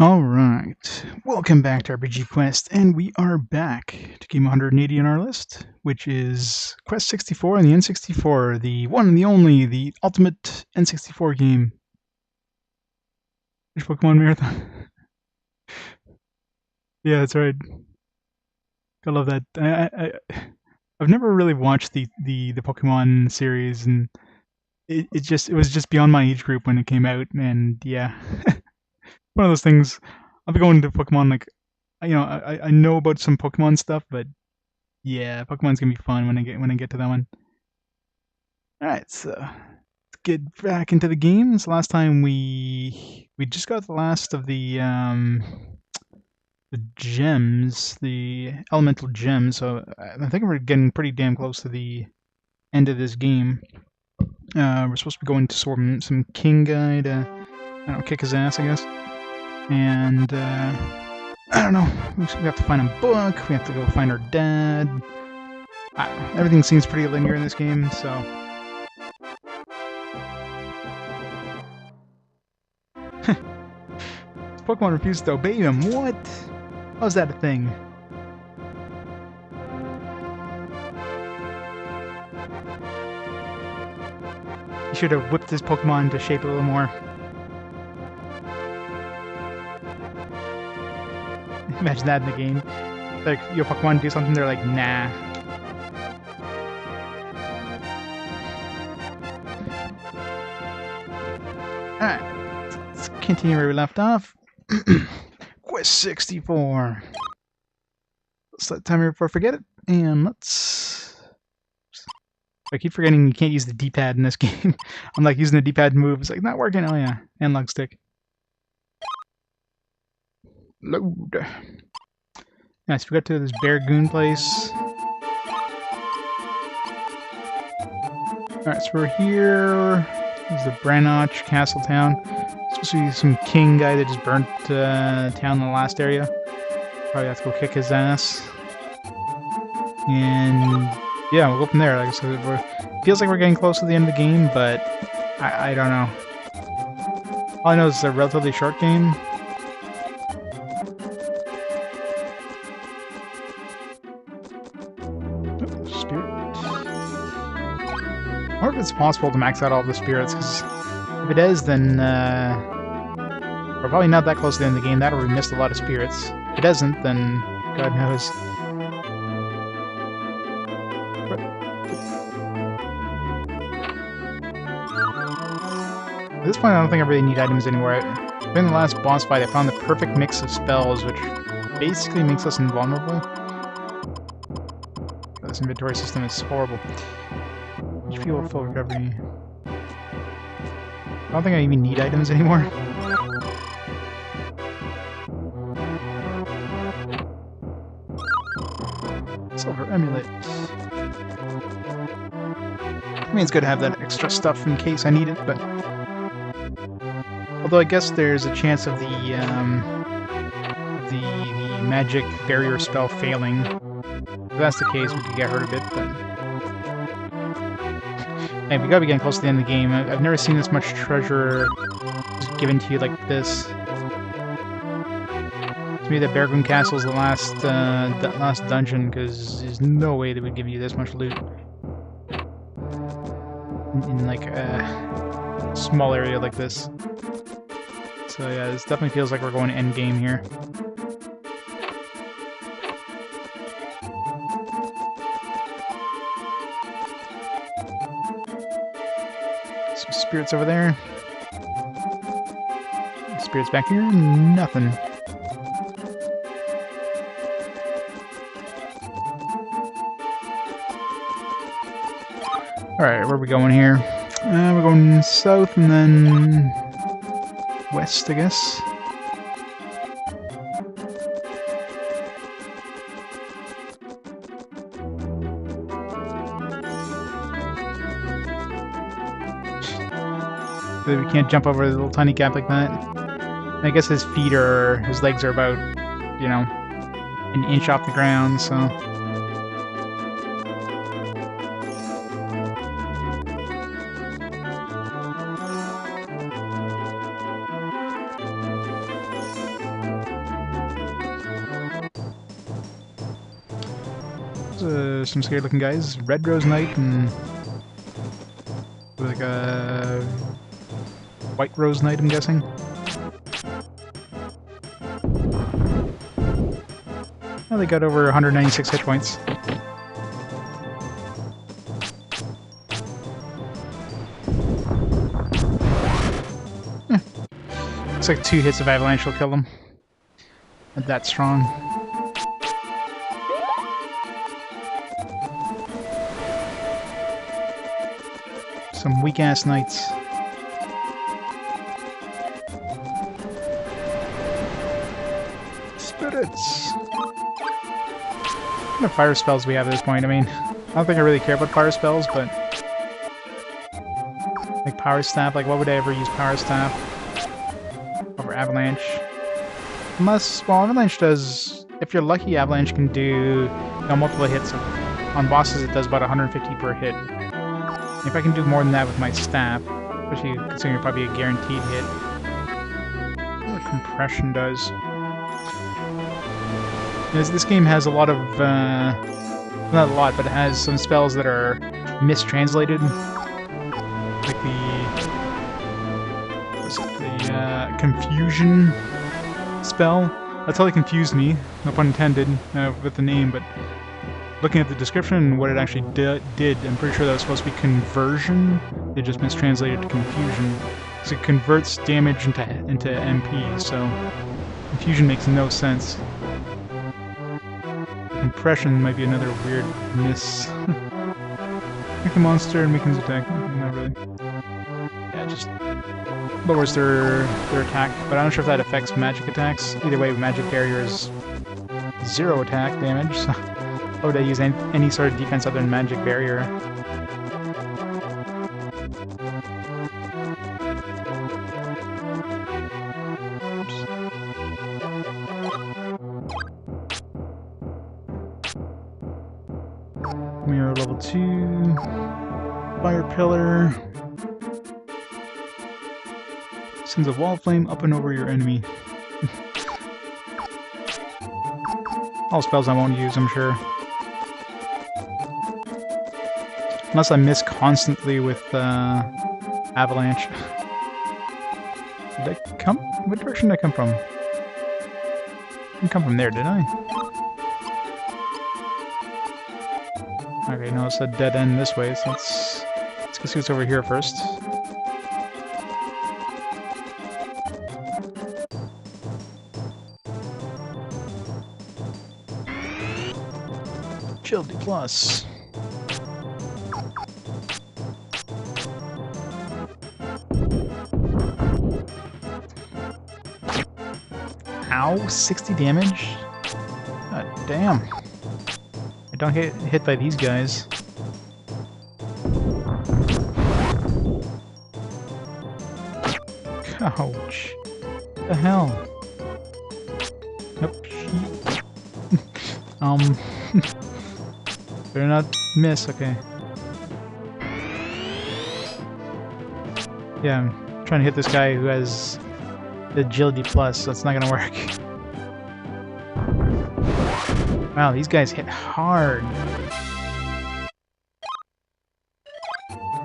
Alright, welcome back to RPG Quest, and we are back to game 180 on our list, which is Quest 64 on the N64, the one and the only, the ultimate N64 game. Which Pokemon Marathon? Yeah, that's right. I love that. I've never really watched the Pokemon series, and it was just beyond my age group when it came out, and yeah. One of those things. I'll be going to Pokemon I know about some Pokemon stuff, but yeah, Pokemon's gonna be fun when I get to that one. All right, so let's get back into the games. Last time we just got the last of the gems, the elemental gems. So I think we're getting pretty damn close to the end of this game. We're supposed to be going to some King guy to kick his ass, I guess. And I don't know. We have to find a book. We have to go find our dad. I don't know. Everything seems pretty linear in this game, so. Pokemon refused to obey him. What? How's that a thing? You should have whipped this Pokemon into shape a little more. Imagine that in the game. Like, your Pokemon do something, they're like, nah. Alright, let's continue where we left off. Quest 64. Let's let timer before I forget it, and let's... I keep forgetting you can't use the D-pad in this game. I'm like using the D-pad move, it's like, not working, oh yeah, analog stick. Load. Nice, we got to this Bear Goon place. Alright, so we're here. This is the Brannoch Castle Town. Supposed to be some king guy that just burnt town in the last area. Probably have to go kick his ass. And yeah, we'll go from there. Like I said, feels like we're getting close to the end of the game, but I don't know. All I know is it's a relatively short game. I wonder if it's possible to max out all the spirits, because if it is, then we're probably not that close to the end of the game. That'll we missed a lot of spirits. If it isn't, then God knows. At this point, I don't think I really need items anymore. In the last boss fight, I found the perfect mix of spells, which basically makes us invulnerable. This inventory system is horrible. Fuel full recovery. I don't think I even need items anymore. Silver amulet. I mean, it's good to have that extra stuff in case I need it, but although I guess there's a chance of the magic barrier spell failing. If that's the case, we could get hurt a bit, but. Hey, we gotta be getting close to the end of the game. I've never seen this much treasure just given to you like this. To me, the Bear Goon Castle is the last dungeon, because there's no way they would give you this much loot in like a small area like this. So yeah, this definitely feels like we're going to end game here. Some spirits over there. Spirits back here. Nothing. Alright, where are we going here? We're going south and then west, I guess. We can't jump over the little tiny gap like that. I guess his legs are about, you know, an inch off the ground, so. Some scary looking guys. Red Rose Knight and like a White Rose Knight, I'm guessing. Oh, they got over 196 hit points. Looks like 2 hits of Avalanche will kill them. Not that strong. Some weak-ass knights. Spirits! What kind of fire spells we have at this point? I mean, I don't think I really care about fire spells, but... like Power Staff, like what would I ever use Power Staff over Avalanche? Unless, well, Avalanche does... if you're lucky, Avalanche can do, you know, multiple hits. On bosses it does about 150 per hit. If I can do more than that with my staff, especially considering it's probably a guaranteed hit. What compression does. This game has a lot of, not a lot, but it has some spells that are mistranslated. Like the Confusion spell. That totally confused me, no pun intended, with the name, but looking at the description and what it actually did, I'm pretty sure that was supposed to be Conversion. They just mistranslated to Confusion. So it converts damage into MP, so Confusion makes no sense. Compression might be another weird miss. Make a monster and weakens attack. Not really. Yeah, just lowers their attack, but I'm not sure if that affects magic attacks. Either way, magic barrier is 0 attack damage, so why would I use any sort of defense other than magic barrier? Mirror level 2, fire pillar, sends a wall flame up and over your enemy. All spells I won't use, I'm sure. Unless I miss constantly with Avalanche. Did I come? What direction did I come from? I didn't come from there, did I? Okay, no, it's a dead end this way, so let's go see what's over here first. Agility plus. Ow, 60 damage? God damn. I don't get hit by these guys. Ouch. What the hell? Nope. Better not miss, okay. Yeah, I'm trying to hit this guy who has the agility plus, so it's not gonna work. Wow, these guys hit hard.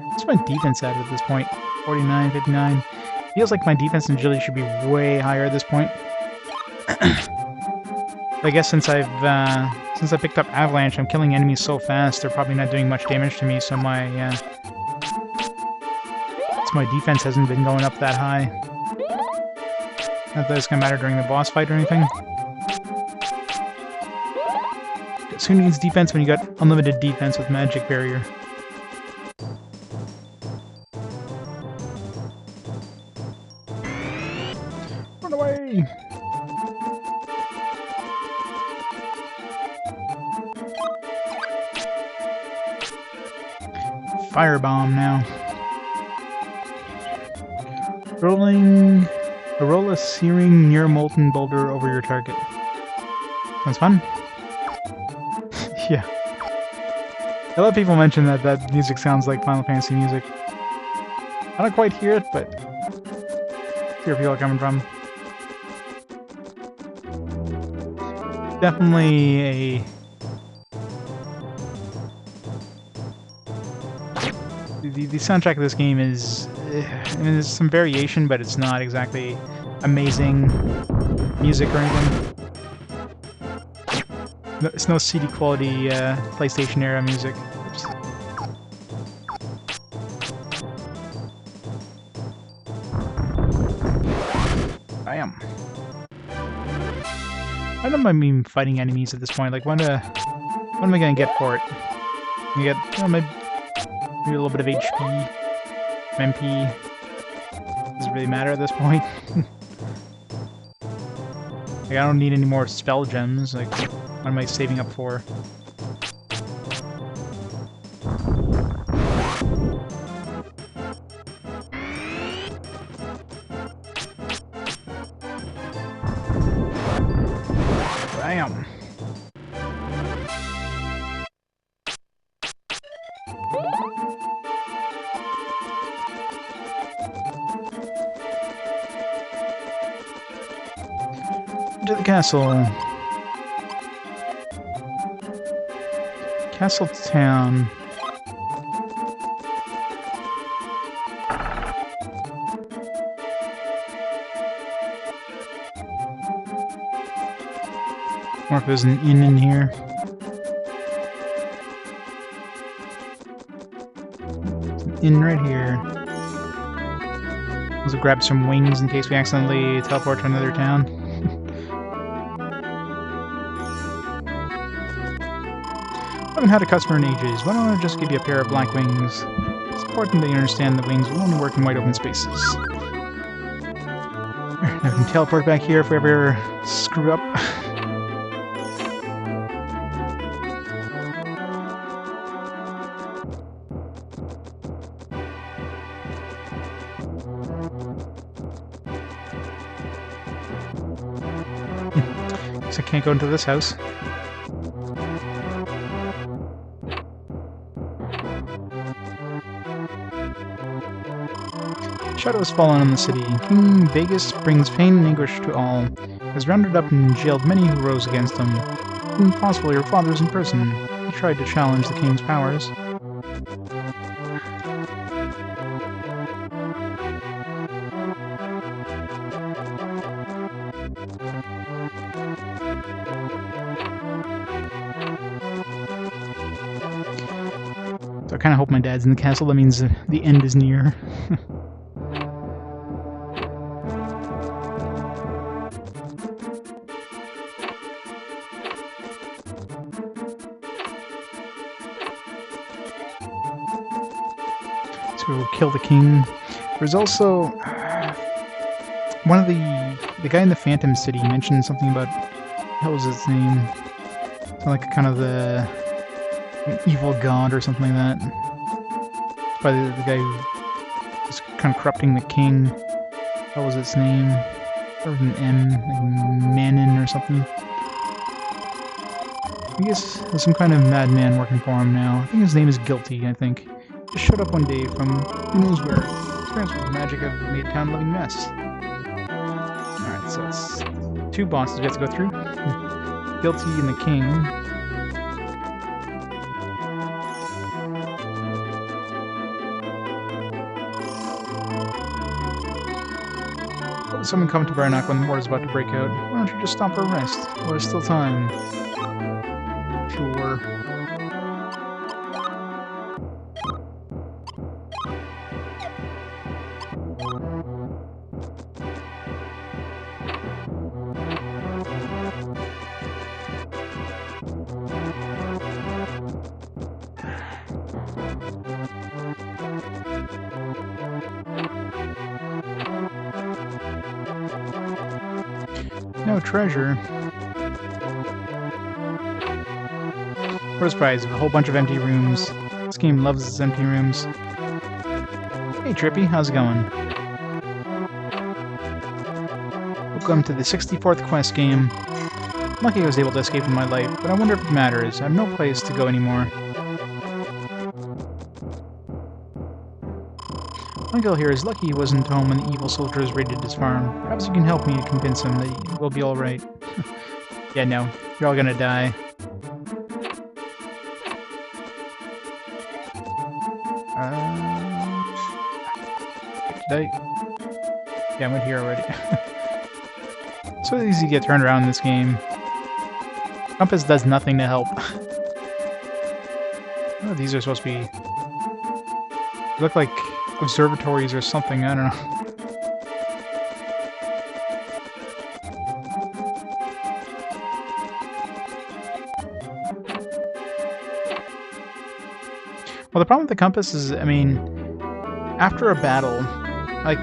What's my defense at this point? 49, 59. Feels like my defense and agility should be way higher at this point. I guess since I picked up Avalanche, I'm killing enemies so fast, they're probably not doing much damage to me, so my defense hasn't been going up that high. Not that it's gonna matter during the boss fight or anything. Who needs defense when you got unlimited defense with magic barrier? Run away! Firebomb now. Roll a searing near molten boulder over your target. Sounds fun. Yeah. A lot of people mention that that music sounds like Final Fantasy music. I don't quite hear it, but I hear where people are coming from. Definitely the soundtrack of this game is, I mean, there's some variation, but it's not exactly amazing music or anything. No, it's no CD quality PlayStation era music. Oops. I am. I don't know if I'm even fighting enemies at this point. Like, what am I gonna get for it? I get maybe a little bit of HP, MP. Doesn't really matter at this point. Like, I don't need any more spell gems. Like, what am I saving up for? Bam! To the castle. Castle Town. Or if there's an inn in here. There's an inn right here. Let's grab some wings in case we accidentally teleport to another town. I haven't had a customer in ages. Why don't I just give you a pair of black wings? It's important that you understand that wings will only work in wide open spaces. I can teleport back here if we ever screw up. Guess I can't go into this house. Shadow has fallen on the city. King Vegas brings pain and anguish to all. Has rounded up and jailed many who rose against him. Even possibly your father's in prison. He tried to challenge the king's powers. So I kind of hope my dad's in the castle. That means the end is near. To kill the king. There's also one of the guy in the Phantom City mentioned something about, what was his name? Something like kind of an evil god or something like that. By the guy who was kind of corrupting the king. What was its name? Or with an M, like Manon or something. I guess there's some kind of madman working for him now. I think his name is Guilty, I think. Just showed up one day from who knows where. Experience with magic have made town a living mess. Alright, so it's 2 bosses we have to go through. Guilty and the king. Let someone come to Varnock when the war is about to break out. Why don't you just stop for a rest? While there's still time. Sure. No treasure. What a surprise, a whole bunch of empty rooms. This game loves its empty rooms. Hey Trippy, how's it going? Welcome to the 64th quest game. I'm lucky I was able to escape from my life, but I wonder if it matters. I have no place to go anymore. Michael here is lucky he wasn't home when the evil soldiers raided his farm. Perhaps you can help me to convince him that we'll be alright. Yeah, no. You're all gonna die. Did I? Yeah, I went here already. So easy to get turned around in this game. Compass does nothing to help. Oh, these are supposed to be... look like observatories or something, I don't know. Well, the problem with the compass is, I mean, after a battle, like,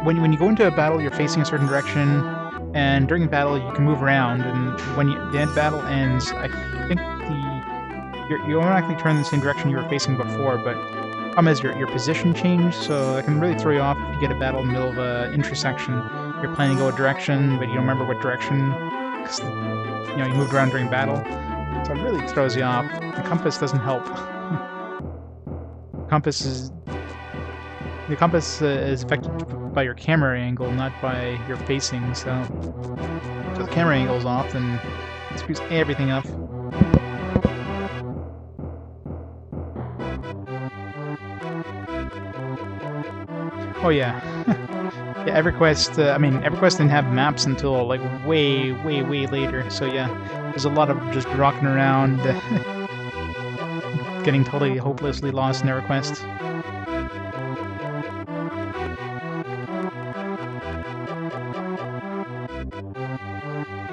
when you go into a battle, you're facing a certain direction, and during battle, you can move around, and when the battle ends, I think you automatically turn in the same direction you were facing before, but the problem is your position changed, so it can really throw you off if you get a battle in the middle of an intersection. You're planning to go a direction, but you don't remember what direction, because, you know, you moved around during battle, so it really throws you off. The compass doesn't help. The compass is affected by your camera angle, not by your facing, so the camera angle's off, then it screws everything up. Oh yeah. Yeah, EverQuest, EverQuest didn't have maps until, like, way later, so yeah, there's a lot of just rocking around, getting totally hopelessly lost in EverQuest.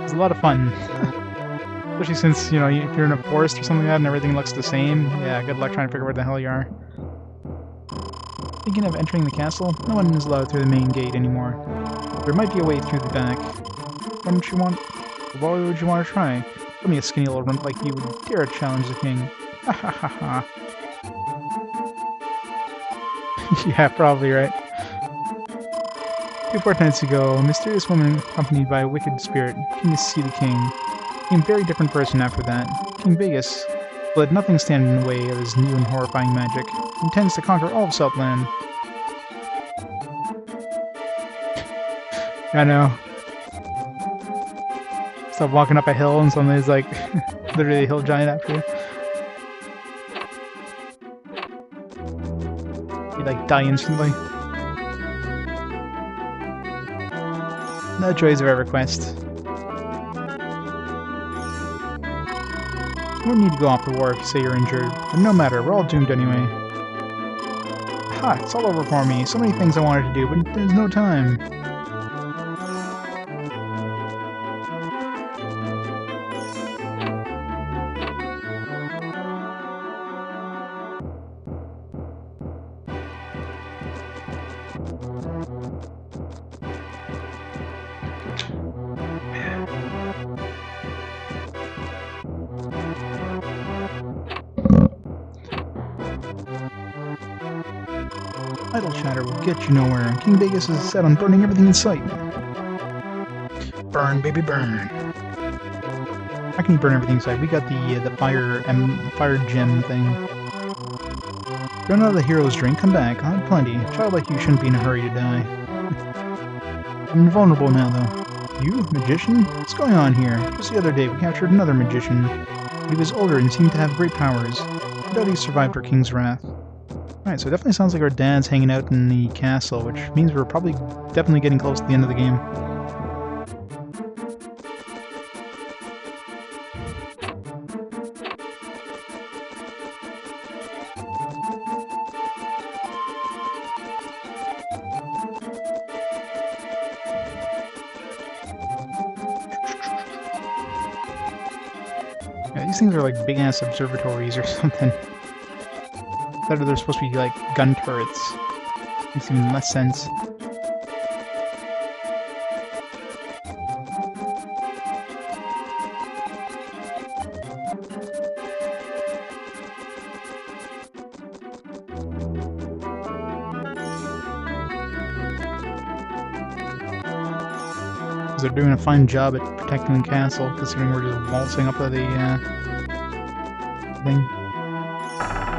It's a lot of fun. Especially since, you know, if you're in a forest or something like that and everything looks the same, yeah, good luck trying to figure out where the hell you are. Thinking of entering the castle? No one is allowed through the main gate anymore. There might be a way through the back. Why would you want to try? Let me a skinny little runt like you would dare challenge the king. Ha ha ha ha. Yeah, probably right. 2 fortnights ago, a mysterious woman accompanied by a wicked spirit came to see the king. Became a very different person after that. King Vegas let nothing stand in the way of his new and horrifying magic. He intends to conquer all of Southland. I know. Stop walking up a hill and somebody's like literally a hill giant after you. You like die instantly. No joys of EverQuest. You don't need to go off to war if you say you're injured, but no matter, we're all doomed anyway. Ha! It's all over for me. So many things I wanted to do, but there's no time. Idle chatter will get you nowhere. King Vegas is set on burning everything in sight. Burn, baby, burn. How can you burn everything in sight? We got the fire gem thing. Run out of the hero's drink. Come back. I have plenty. A child like you shouldn't be in a hurry to die. I'm invulnerable now, though. You, magician? What's going on here? Just the other day, we captured another magician. He was older and seemed to have great powers. I doubt he survived our king's wrath. Alright, so it definitely sounds like our dad's hanging out in the castle, which means we're probably definitely getting close to the end of the game. Yeah, these things are like big-ass observatories or something. Or they're supposed to be like gun turrets. Makes even less sense. They're doing a fine job at protecting the castle, considering we're just waltzing up to the thing.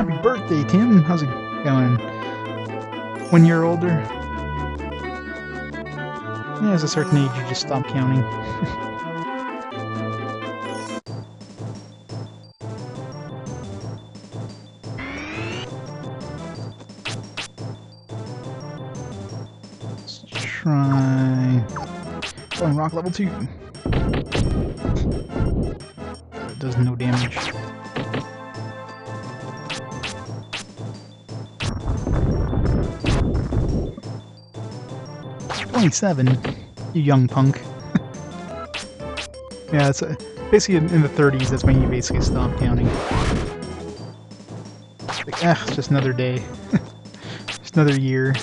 Happy birthday, Tim! How's it going? 1 year older? Yeah, there's a certain age you just stop counting. try throwing rock level 2. It does no damage. "27, you young punk." Yeah, it's basically in the 30s, that's when you basically stop counting. Like, it's just another day. Just another year.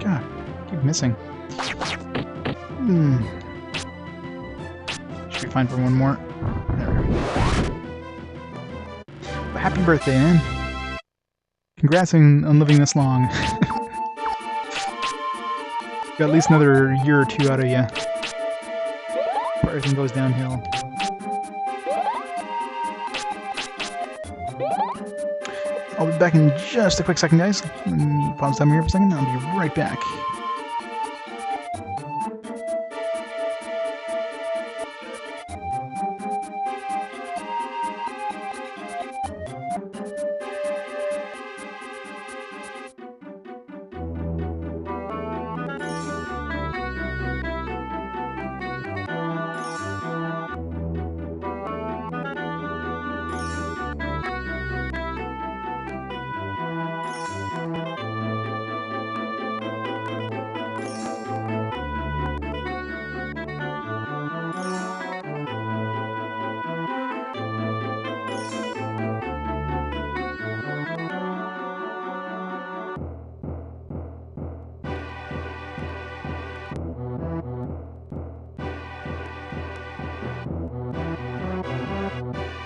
God, I keep missing. Should be fine for one more. There we go. But happy birthday, man. Congrats on living this long. Got at least another year or two out of you before everything goes downhill. I'll be back in just a quick second, guys. Let me pause time here for a second. I'll be right back.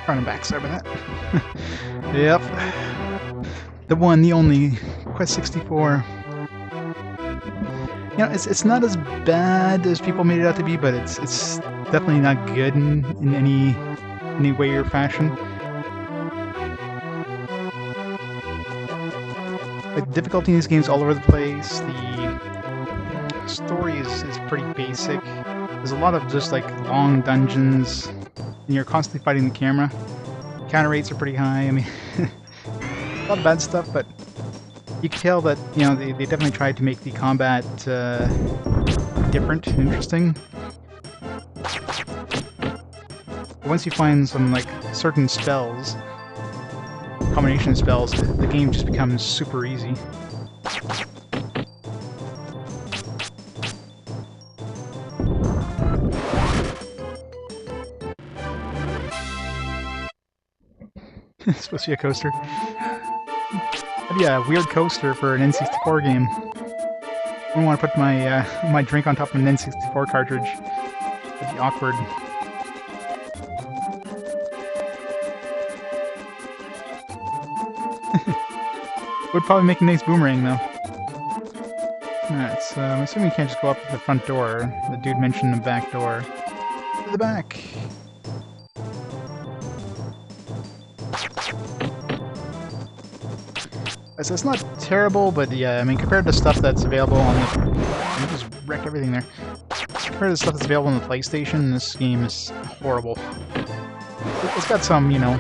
Running back, sorry about that. Yep. The one, the only, Quest 64. You know, it's not as bad as people made it out to be, but it's definitely not good in any way or fashion. The difficulty in these games all over the place. The story is pretty basic. There's a lot of just like long dungeons, and you're constantly fighting the camera. Counter rates are pretty high. I mean, a lot of bad stuff, but you can tell that, you know, they definitely tried to make the combat different and interesting. Once you find some like certain spells, combination of spells, the game just becomes super easy. It's supposed to be a coaster. That'd be a weird coaster for an N64 game. I don't want to put my my drink on top of an N64 cartridge. That'd be awkward. Would probably make a nice boomerang though. Alright, so I'm assuming you can't just go up to the front door. The dude mentioned the back door. To the back! So it's not terrible, but yeah, I mean, compared to stuff that's available on the... I just wrecked everything there. Compared to the stuff that's available on the PlayStation, this game is horrible. It's got some, you know...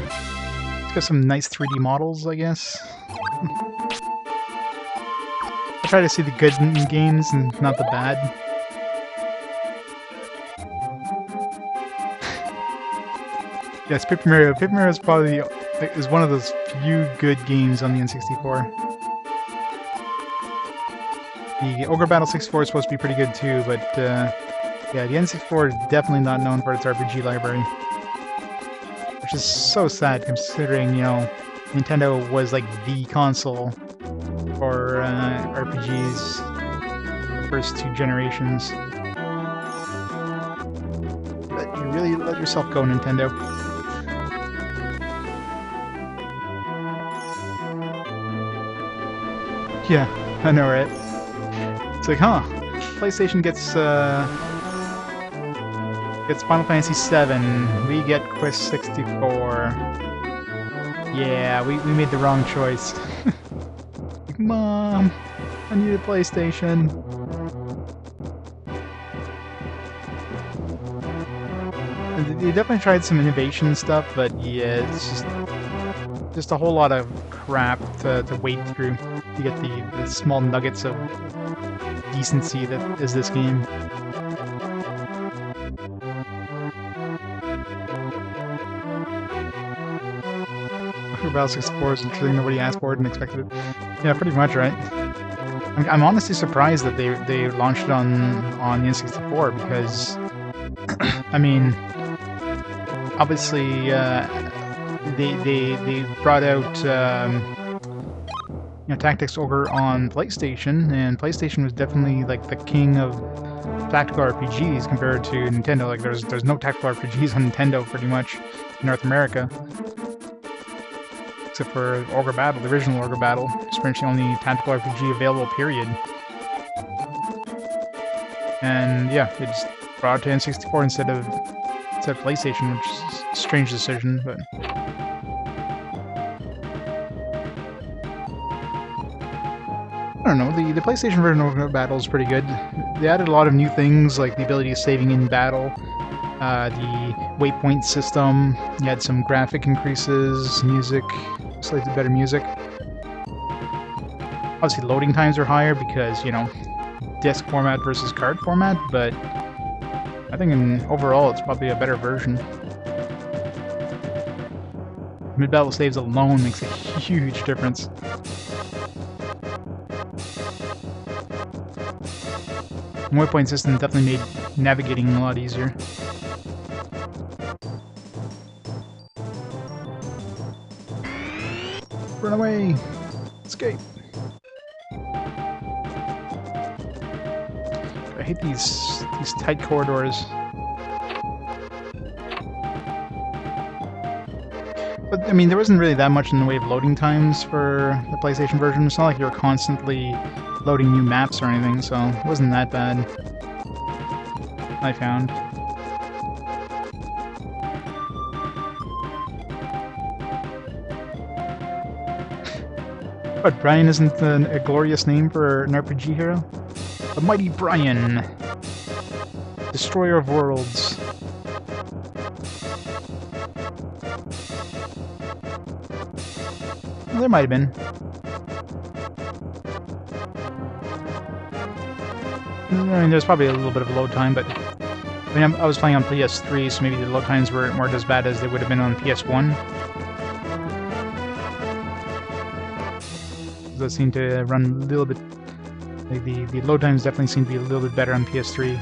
It's got some nice 3D models, I guess. I try to see the good in games and not the bad. Yes, Paper Mario. Paper Mario is probably is one of those few good games on the N64. The Ogre Battle 64 is supposed to be pretty good too, but yeah, the N64 is definitely not known for its RPG library. Which is so sad considering, you know, Nintendo was like the console for RPGs the first two generations. But you really let yourself go, Nintendo. Yeah, I know, right? It's like, huh? PlayStation gets Final Fantasy VII. We get Quest 64. Yeah, we made the wrong choice. Like, Mom, I need a PlayStation. they definitely tried some innovation stuff, but yeah, it's just a whole lot of crap to wade through to get the small nuggets of decency that is this game. Battle 64 is interesting. Nobody asked for it and expected it. Yeah, pretty much, right? I'm honestly surprised that they launched it on the N64 because, I mean, obviously they brought out Tactics Ogre on PlayStation, and PlayStation was definitely like the king of tactical RPGs compared to Nintendo. Like there's no tactical RPGs on Nintendo pretty much in North America. Except for Ogre Battle, the original Ogre Battle. It's pretty much the only tactical RPG available, period. And yeah, they just brought it to N64 instead of PlayStation, which is a strange decision, but... I don't know, the PlayStation version of Ogre Battle is pretty good. They added a lot of new things, like the ability of saving in battle, the waypoint system, you had some graphic increases, music, slightly better music. Obviously loading times are higher because, you know, disc format versus card format, but I think overall it's probably a better version. Mid-battle saves alone makes a huge difference. The waypoint system definitely made navigating a lot easier. Run away! Escape! I hate these tight corridors. But, I mean, there wasn't really that much in the way of loading times for the PlayStation version. It's not like you were constantly loading new maps or anything, so it wasn't that bad, I found. But Brian isn't a glorious name for an RPG hero? The Mighty Brian! Destroyer of Worlds. Well, there might have been. I mean, there's probably a little bit of load time, but I mean, I was playing on PS3, so maybe the load times weren't as bad as they would have been on PS1. Those seem to run a little bit. Like the load times definitely seem to be a little bit better on PS3.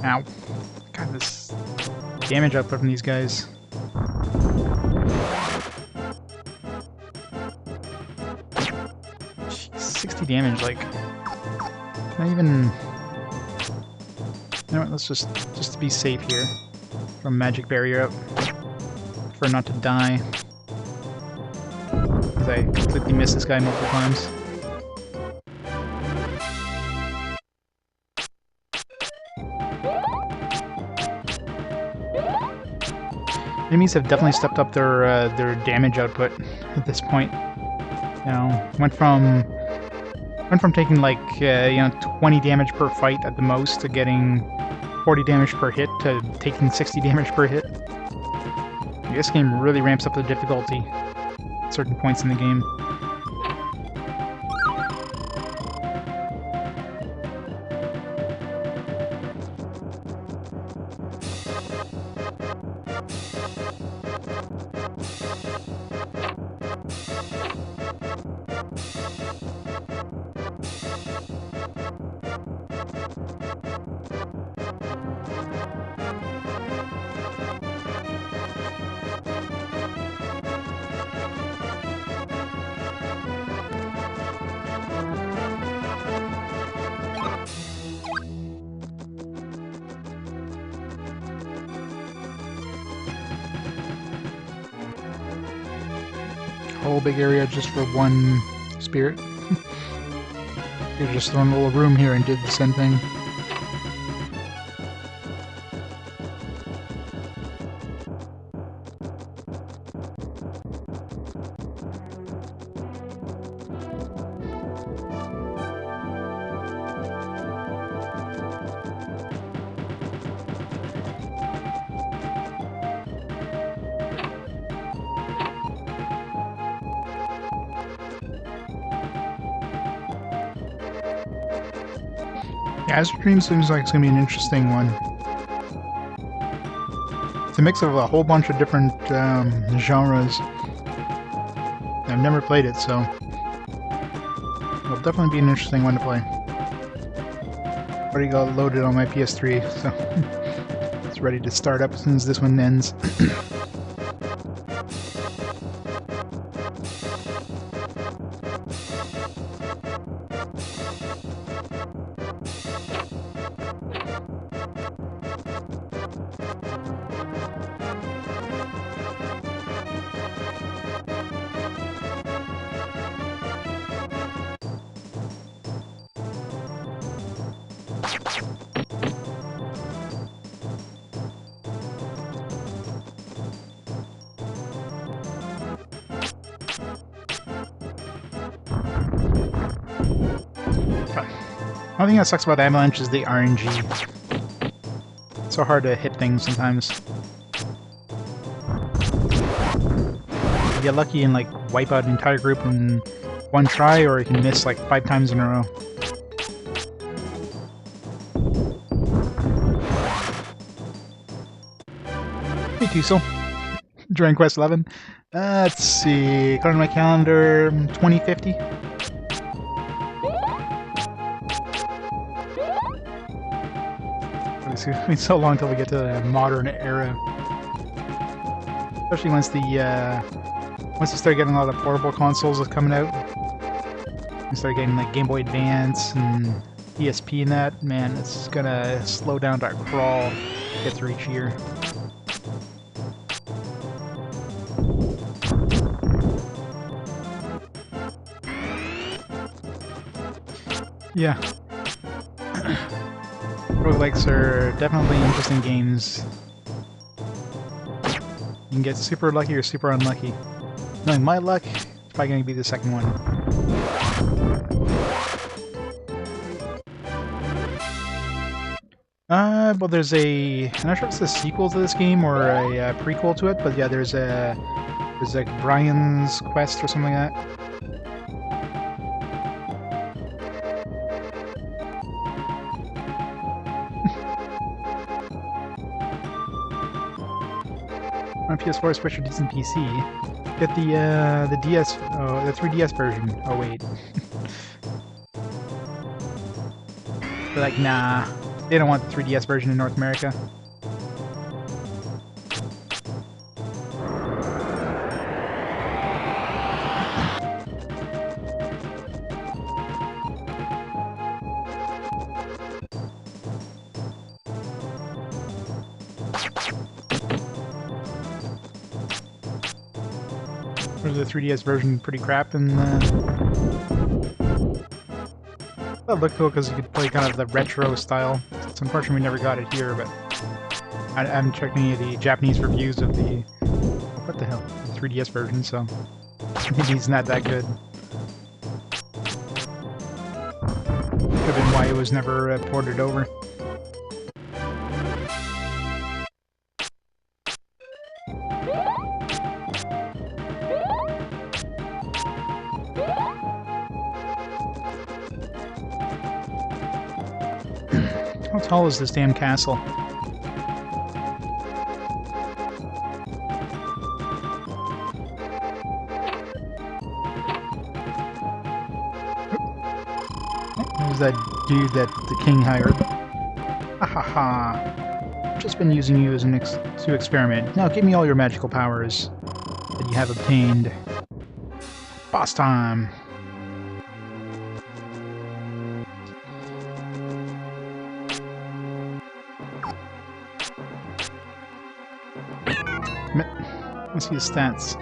Ow. God, this damage output from these guys. Jeez, 60 damage, like... Can I even... You know what, let's just to be safe here. Throw magic barrier up. For not to die. Because I completely missed this guy multiple times. Enemies have definitely stepped up their damage output at this point. You know, went from taking like 20 damage per fight at the most to getting 40 damage per hit to taking 60 damage per hit. This game really ramps up the difficulty at certain points in the game. Whole big area just for one spirit. You're just throwing a little room here and did the same thing. Azure Dream seems like it's gonna be an interesting one. It's a mix of a whole bunch of different genres. I've never played it, so it'll definitely be an interesting one to play. Already got it loaded on my PS3, so it's ready to start up as soon as this one ends. One thing that sucks about Avalanche is the RNG. It's so hard to hit things sometimes. You get lucky and like wipe out an entire group in one try, or you can miss like 5 times in a row. Hey Tussle. Join Quest 11. Let's see, according to my calendar, 2050. It's going to be so long till we get to the modern era. Especially once you start getting a lot of portable consoles that's coming out. You start getting like Game Boy Advance and PSP and that, man, it's gonna slow down to a crawl to get through each year. Yeah. Roguelikes are definitely interesting games. You can get super lucky or super unlucky. Knowing my luck, it's probably going to be the second one. Well there's I'm not sure if it's a sequel to this game or a prequel to it, but yeah, there's like Brian's Quest or something like that. On PS4, Switch, or decent PC. Get the DS, the 3DS version. Oh wait. They're like, nah, they don't want the 3DS version in North America. Or the 3DS version pretty crap, and that looked cool because you could play kind of the retro style. It's unfortunate we never got it here, but I haven't checked any of the Japanese reviews of the what the hell, the 3DS version, so maybe it's not that good. Could have been why it was never ported over. How tall is this damn castle? There's that dude that the king hired. Ha ha ha. Just been using you as to experiment. Now give me all your magical powers that you have obtained. Boss time! Let's see his stats.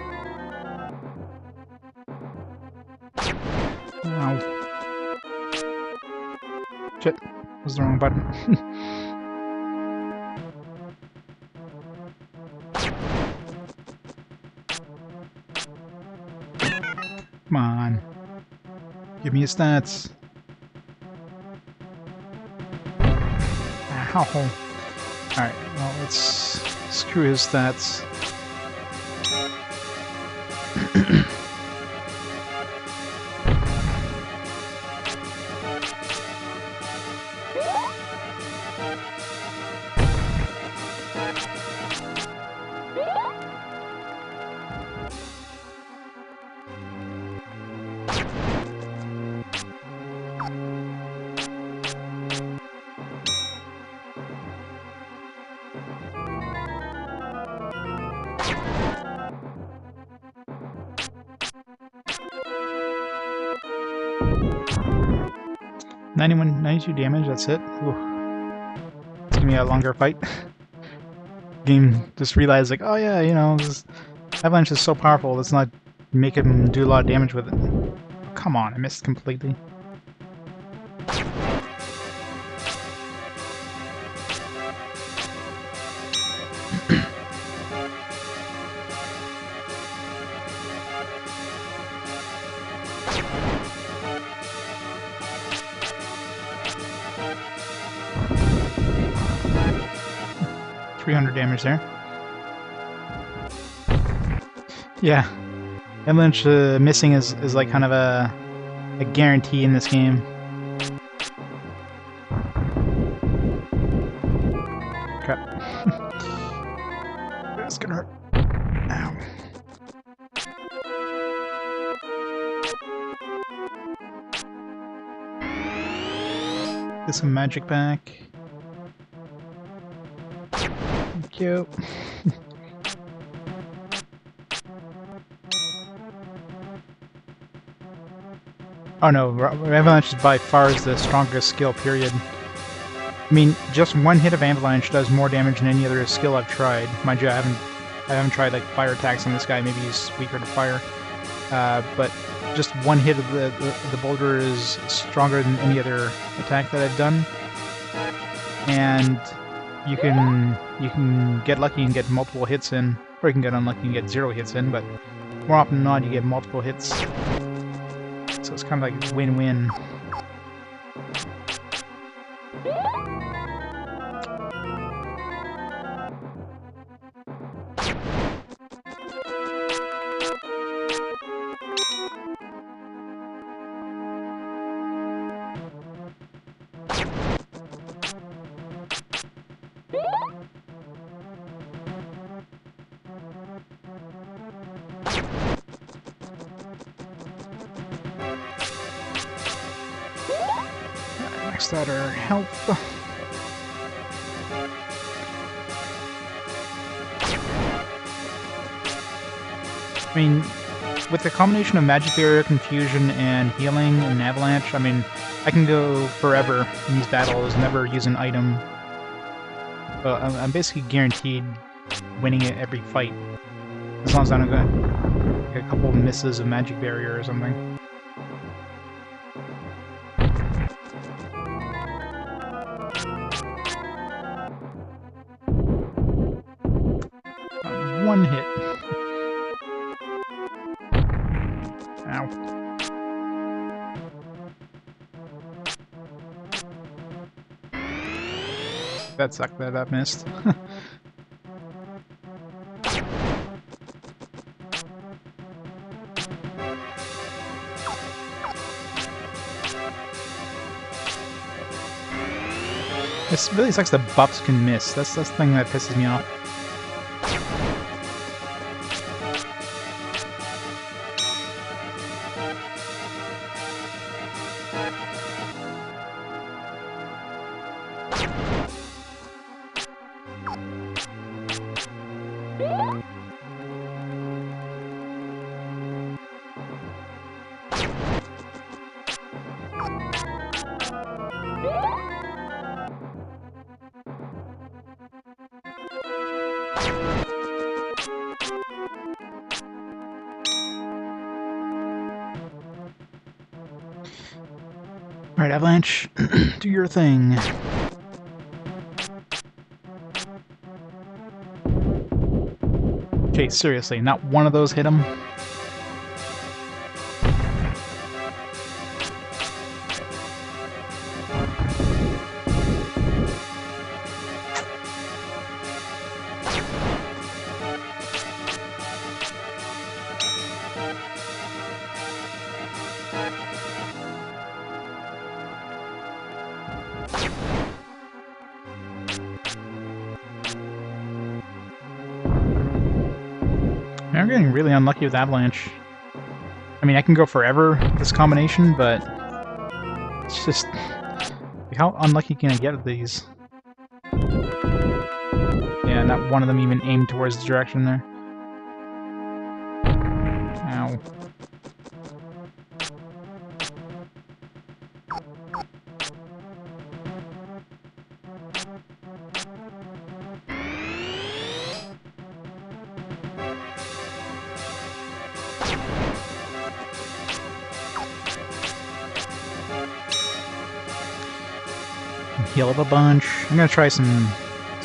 Ow. Shit. That was the wrong button. Come on. Give me his stats. Ow. Alright, well, let's screw his stats. 92 damage, that's it. Ooh. It's gonna be a longer fight. Game just realized, like, oh yeah, you know, this Avalanche is so powerful, let's not make him do a lot of damage with it. Oh, come on, I missed completely. $300 damage there. Yeah, Avalanche missing is like kind of a guarantee in this game. Crap. It's gonna hurt. Ow. Get some magic back. Thank you. Oh no, Avalanche is by far the strongest skill, period. I mean, just one hit of Avalanche does more damage than any other skill I've tried. Mind you, I haven't tried like fire attacks on this guy. Maybe he's weaker to fire. But just one hit of the boulder is stronger than any other attack that I've done. And you can get lucky and get multiple hits in, or you can get unlucky and get 0 hits in. But more often than not, you get multiple hits. So it's kind of like win-win. Max out our health. I mean, with the combination of Magic Barrier, Confusion, and Healing and Avalanche, I mean, I can go forever in these battles, never use an item. But I'm basically guaranteed winning it every fight, as long as I don't get a couple of misses of Magic Barrier or something. One hit. Ow. That sucked that I missed. This really sucks that buffs can miss. That's the thing that pisses me off. Alright, Avalanche, do your thing. Okay, seriously, not one of those hit him? I'm getting really unlucky with Avalanche. I mean, I can go forever with this combination, but it's just... like, how unlucky can I get with these? Yeah, not one of them even aimed towards the direction there. Ow. heal up a bunch. I'm gonna try some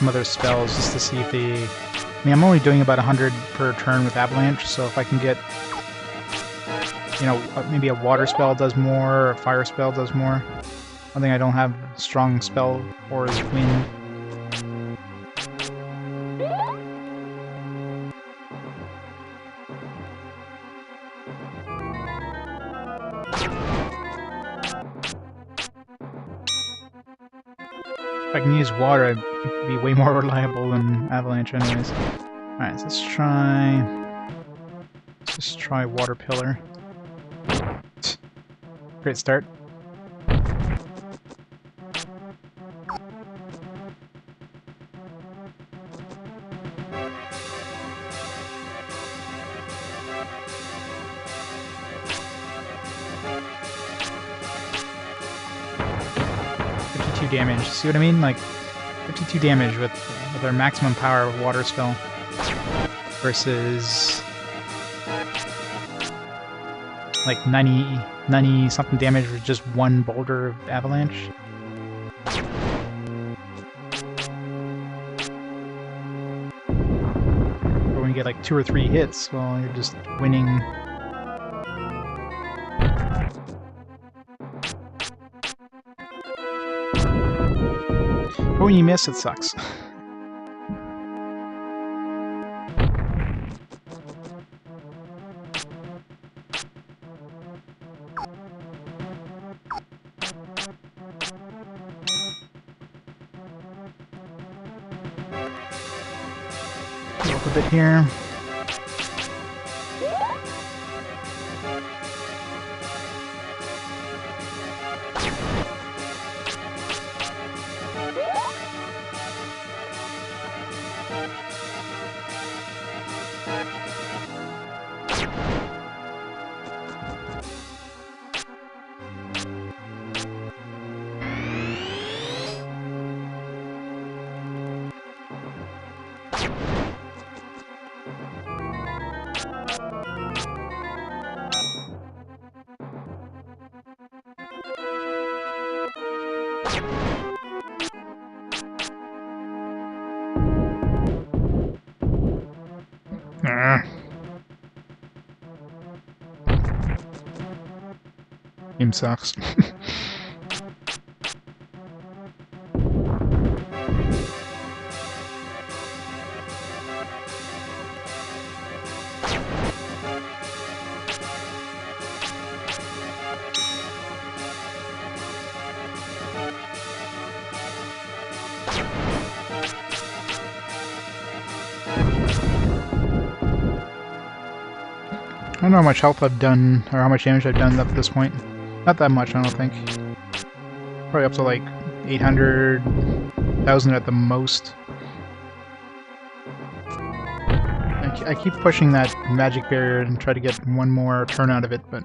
other spells just to see if they... I mean, I'm only doing about 100 per turn with Avalanche, so if I can get, you know, maybe a water spell does more, or a fire spell does more. One thing I don't have a strong spell for is wind. If I can use water, I'd be way more reliable than Avalanche anyways. Alright, so let's just try Water Pillar. Great start. Damage. See what I mean? Like 52 damage with our maximum power water spell versus like 90 something damage with just one boulder of avalanche. But when you get like 2 or 3 hits, well, you're just winning. But when you miss, it sucks. A little bit here. Game sucks. I don't know how much health I've done, or how much damage I've done up to this point. Not that much, I don't think. Probably up to like 800,000 at the most. I keep pushing that magic barrier and try to get one more turn out of it, but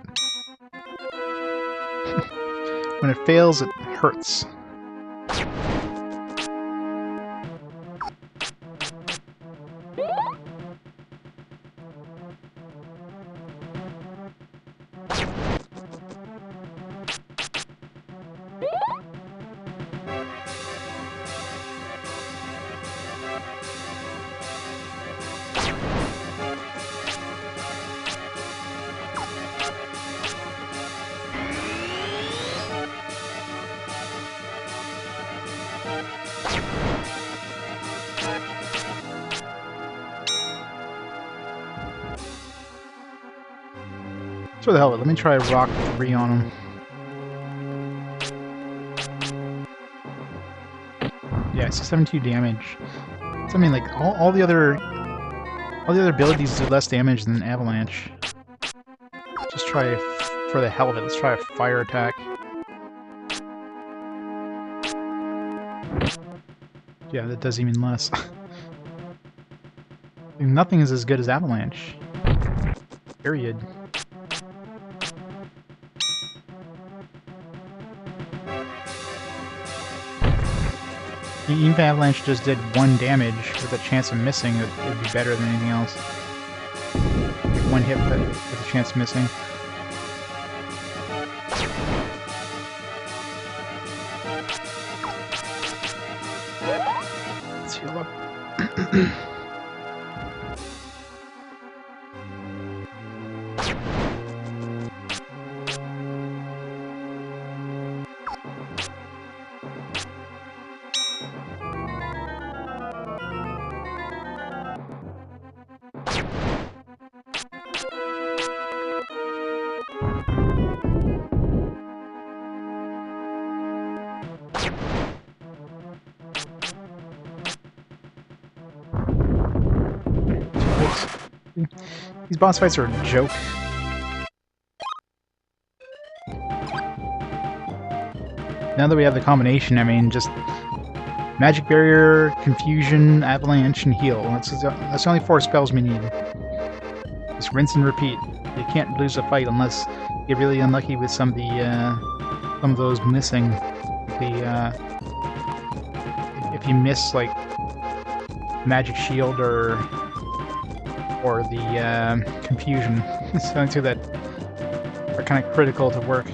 when it fails, it hurts. For the hell of it, let me try Rock 3 on him. Yeah, it's 72 damage. So I mean, like all the other abilities do less damage than Avalanche. Just try, for the hell of it, let's try a fire attack. Yeah, that does even less. Nothing is as good as Avalanche. Period. Even if Avalanche just did 1 damage with a chance of missing, it would be better than anything else. Like 1 hit with a chance of missing. These boss fights are a joke. Now that we have the combination, I mean, just magic barrier, confusion, avalanche, and heal. That's the only 4 spells we need. Just rinse and repeat. You can't lose a fight unless you're really unlucky with some of those missing. If you miss like magic shield or the confusion, it's the only 2 that are kind of critical to work.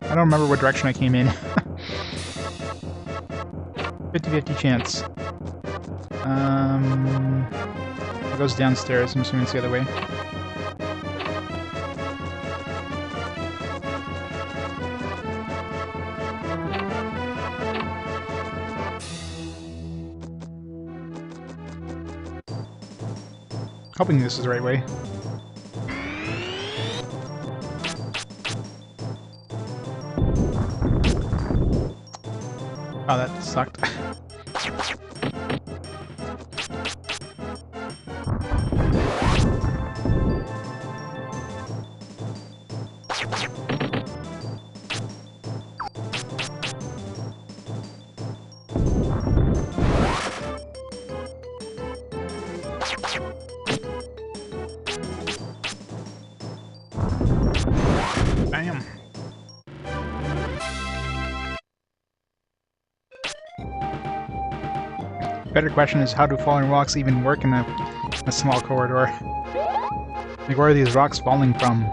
I don't remember what direction I came in. 50-50 chance. It goes downstairs. I'm assuming it's the other way. Hoping this is the right way. Oh, that sucked. Bam. Better question is, how do falling rocks even work in a small corridor? Like, where are these rocks falling from?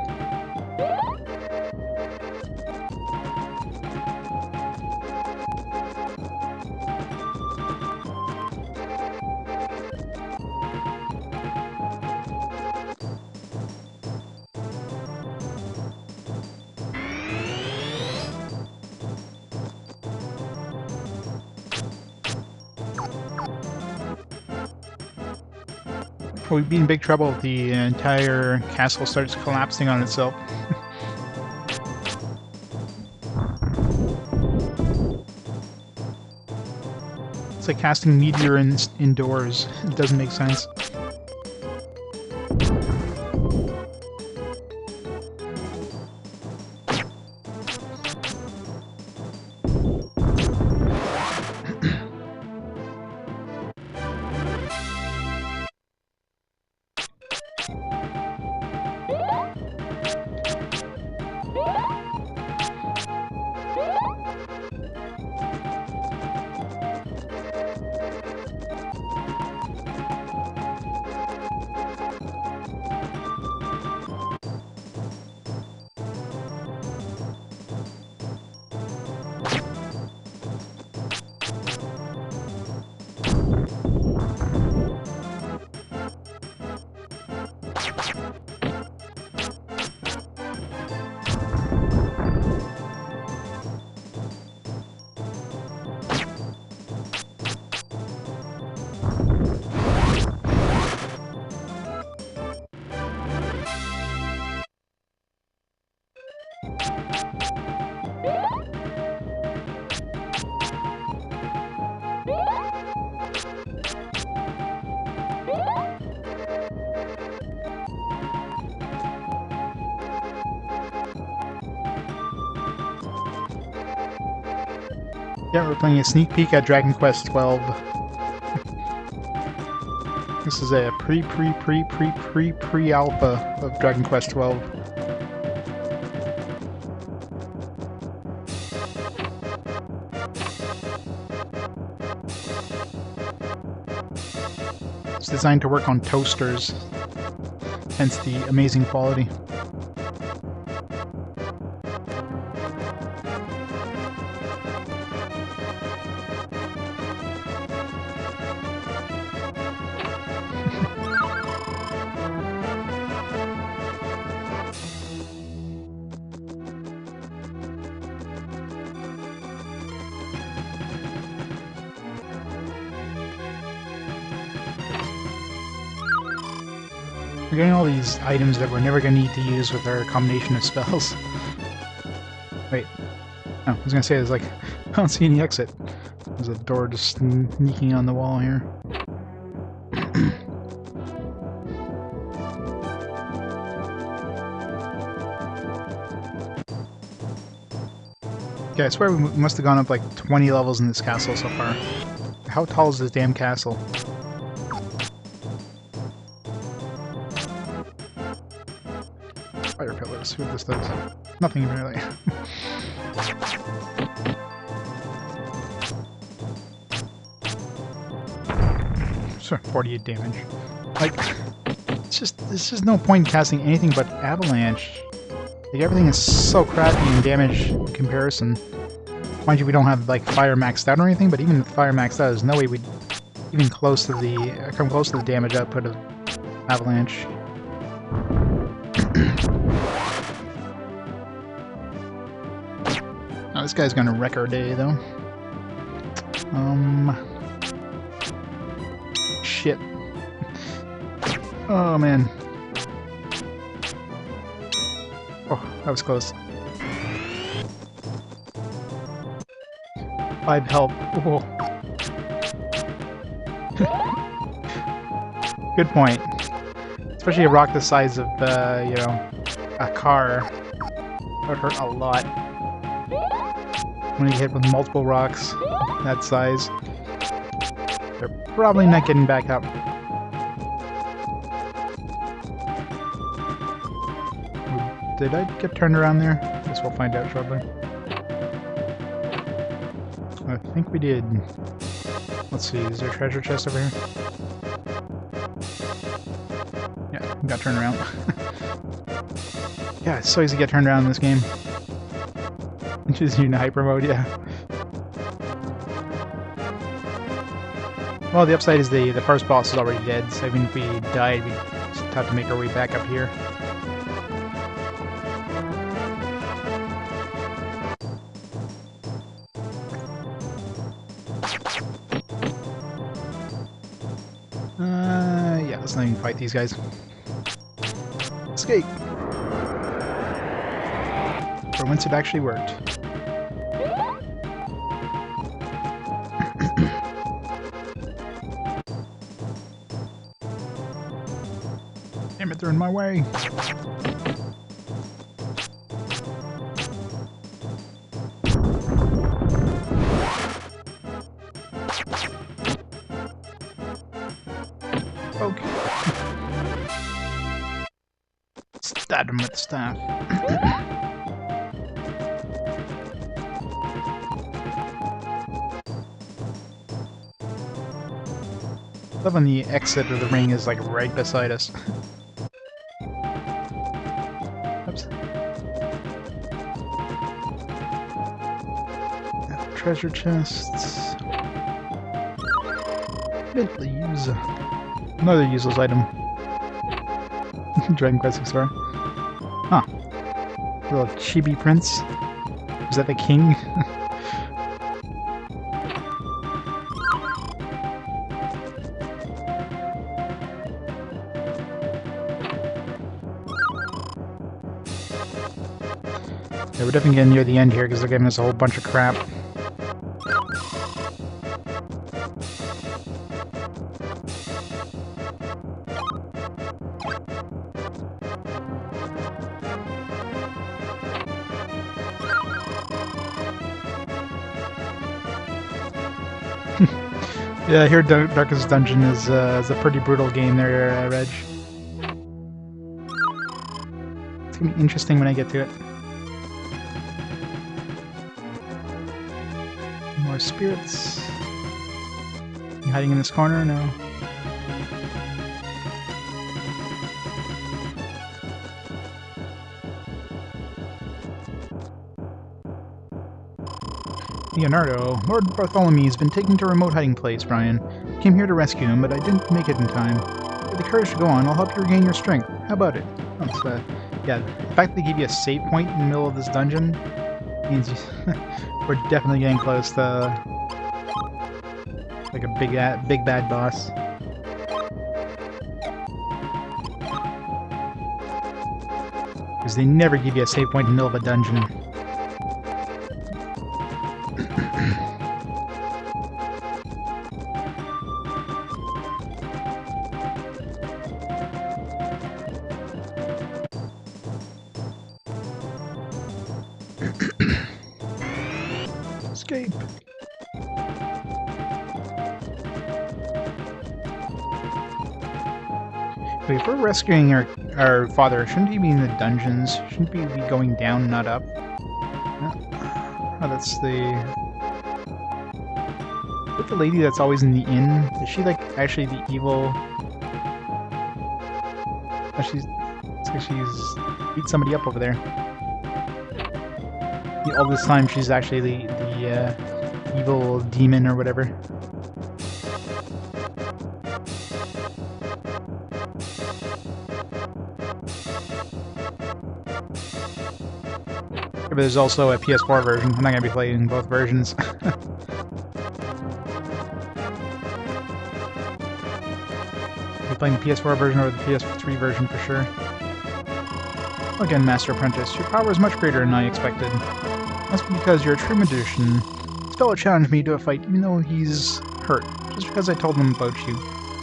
We'd be in big trouble if the entire castle starts collapsing on itself. It's like casting meteor indoors. It doesn't make sense. Yeah, we're playing a sneak peek at Dragon Quest XII. This is a pre-alpha of Dragon Quest XII. It's designed to work on toasters, hence the amazing quality. We're getting all these items that we're never going to need to use with our combination of spells. Wait. Oh, I was going to say, there's like, I don't see any exit. There's a door just sneaking on the wall here. Okay, I swear we must have gone up like 20 levels in this castle so far. How tall is this damn castle? Fire pillars, what this does. Nothing really. Sure, 48 damage. Like, it's just, there's just no point in casting anything but avalanche. Like, everything is so crappy in damage in comparison. Mind you, we don't have like fire maxed out or anything, but even with fire maxed out, there's no way we'd even close to the come close to the damage output of avalanche. Oh, this guy's gonna wreck our day, though. Shit. Oh man. Oh, that was close. 5 help. Oh. Good point. Especially a rock the size of, you know, a car. That would hurt a lot. When you hit with multiple rocks that size, they're probably not getting back up. Did I get turned around there? I guess we'll find out shortly. I think we did. Let's see, is there a treasure chest over here? Yeah, got turned around. Yeah, it's so easy to get turned around in this game. Just using hyper mode, yeah. Well, the upside is the first boss is already dead, so even if we died, we just have to make our way back up here. Yeah, let's not even fight these guys. Escape! For once it actually worked. Damn it, they're in my way! Okay. Stab him with the staff. I love when the exit of the ring is like right beside us. Oops. Treasure chests. Bentley use another useless item. Dragon Quest XR. Huh. Little chibi prince. Is that the king? Yeah, we're definitely getting near the end here because they're giving us a whole bunch of crap. Yeah, I hear Darkest Dungeon is a pretty brutal game there, Reg. It's gonna be interesting when I get to it. More spirits. You hiding in this corner? No. Leonardo, Lord Bartholomew's been taken to a remote hiding place, Brian. Came here to rescue him, but I didn't make it in time. With the courage to go on, I'll help you regain your strength. How about it? That's, yeah, the fact that they give you a save point in the middle of this dungeon means we're definitely getting close to like a big bad boss. games, they never give you a save point in the middle of a dungeon. Escape. Wait, if we're rescuing our father, shouldn't he be in the dungeons? Shouldn't he be going down, not up? Oh, that's the... With the lady that's always in the inn, is she like actually the evil... Oh, she's beat somebody up over there. All this time she's actually the evil demon or whatever. But there's also a PS4 version. I'm not going to be playing both versions. You're playing the PS4 version or the PS3 version for sure. Again, Master Apprentice, your power is much greater than I expected. That's because you're a true magician. This fellow challenged me to a fight even though he's hurt, just because I told him about you.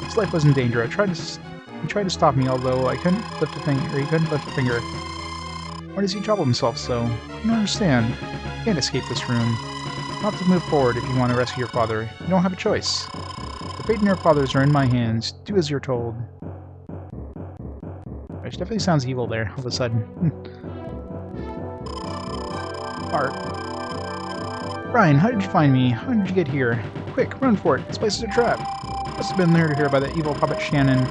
His life was in danger. He tried to stop me, although I couldn't lift a finger. He couldn't lift a finger. Why does he trouble himself so? I don't understand. You can't escape this room. You have to move forward if you want to rescue your father. You don't have a choice. The fate and your father's are in my hands. Do as you're told. Which definitely sounds evil there, all of a sudden. Art. Brian, how did you find me? How did you get here? Quick, run for it. This place is a trap. Must have been lured here by the evil puppet Shannon.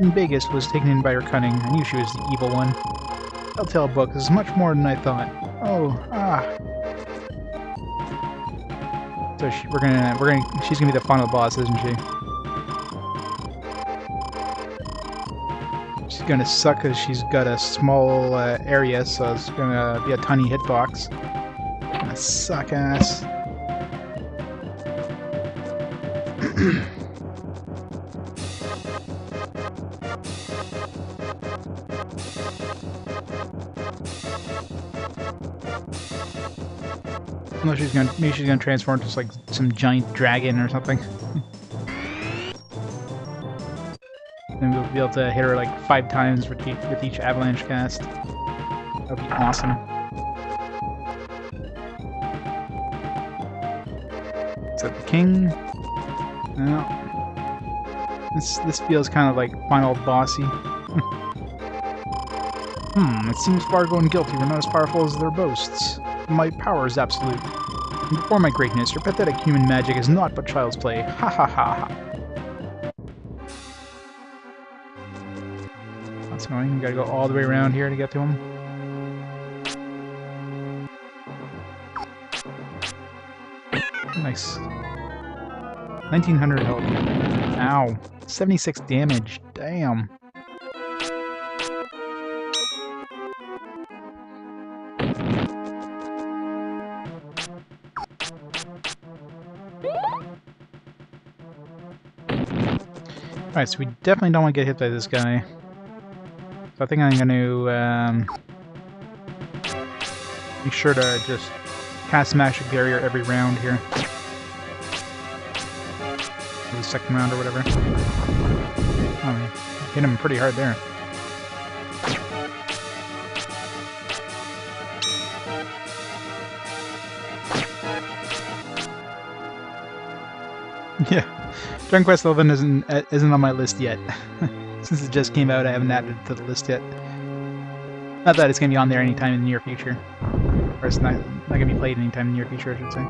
In Vegas was taken in by her cunning. I knew she was the evil one. Telltale book is much more than I thought. Oh, So she's gonna be the final boss, isn't she? She's gonna suck because she's got a small area, so it's gonna be a tiny hitbox. Gonna suck ass. Unless maybe she's gonna transform into like some giant dragon or something. Then we'll be able to hit her like 5 times with each avalanche cast. That would be awesome. Is that the king? No. This feels kind of like final bossy. It seems Fargo and Guilty were not as powerful as their boasts. My power is absolute. And before my greatness, your pathetic human magic is naught but child's play. Ha ha ha ha. That's annoying. You gotta go all the way around here to get to him. Nice. 1900 health. Ow. 76 damage. Damn. Alright, so we definitely don't want to get hit by this guy. So I think I'm going to make sure to just cast Magic Barrier every round here. Or the second round or whatever. Oh, hit him pretty hard there. Yeah. Dragon Quest XI isn't on my list yet. Since it just came out, I haven't added it to the list yet. Not that it's going to be on there anytime in the near future. Or it's not going to be played anytime in the near future, I should say.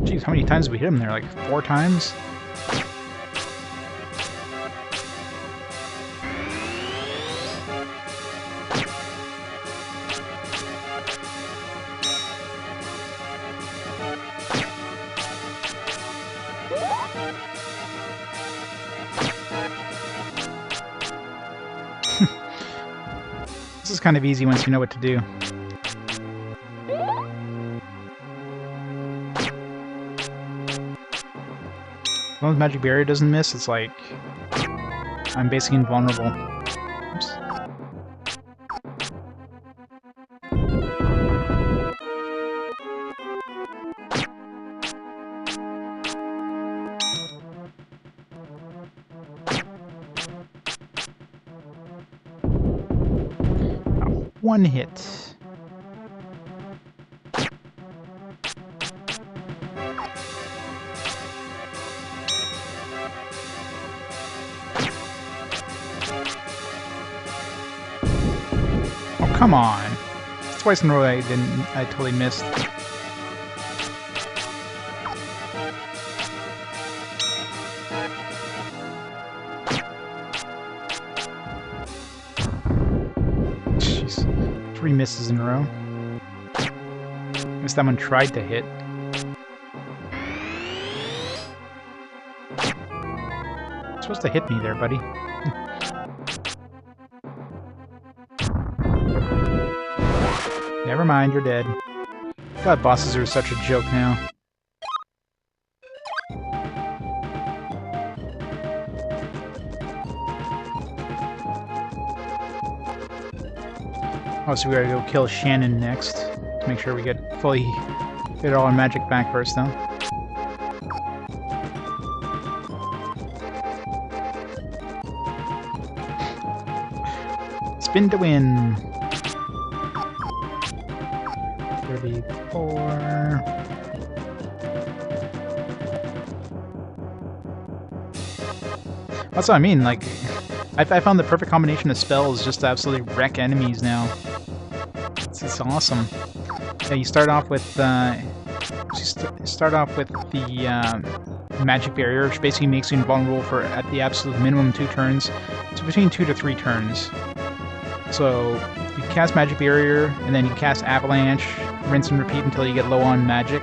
Jeez, how many times did we hit him there? Like 4 times? kind of easy once you know what to do. As long as Magic Barrier doesn't miss, it's like I'm basically invulnerable. Oops. One hit. Oh, come on. It's twice in a row I totally missed. Jeez. 3 misses in a row. At least that one tried to hit. You're supposed to hit me there, buddy. Never mind, you're dead. God, bosses are such a joke now. Oh, so we gotta go kill Shannon next. To make sure we get all our magic back first, though. Spin to win! 34... That's what I mean, like, I found the perfect combination of spells just to absolutely wreck enemies now. It's awesome. Yeah, you start off with the magic barrier, which basically makes you invulnerable for at the absolute minimum 2 turns. So between 2 to 3 turns. So you cast magic barrier, and then you cast avalanche, rinse and repeat until you get low on magic.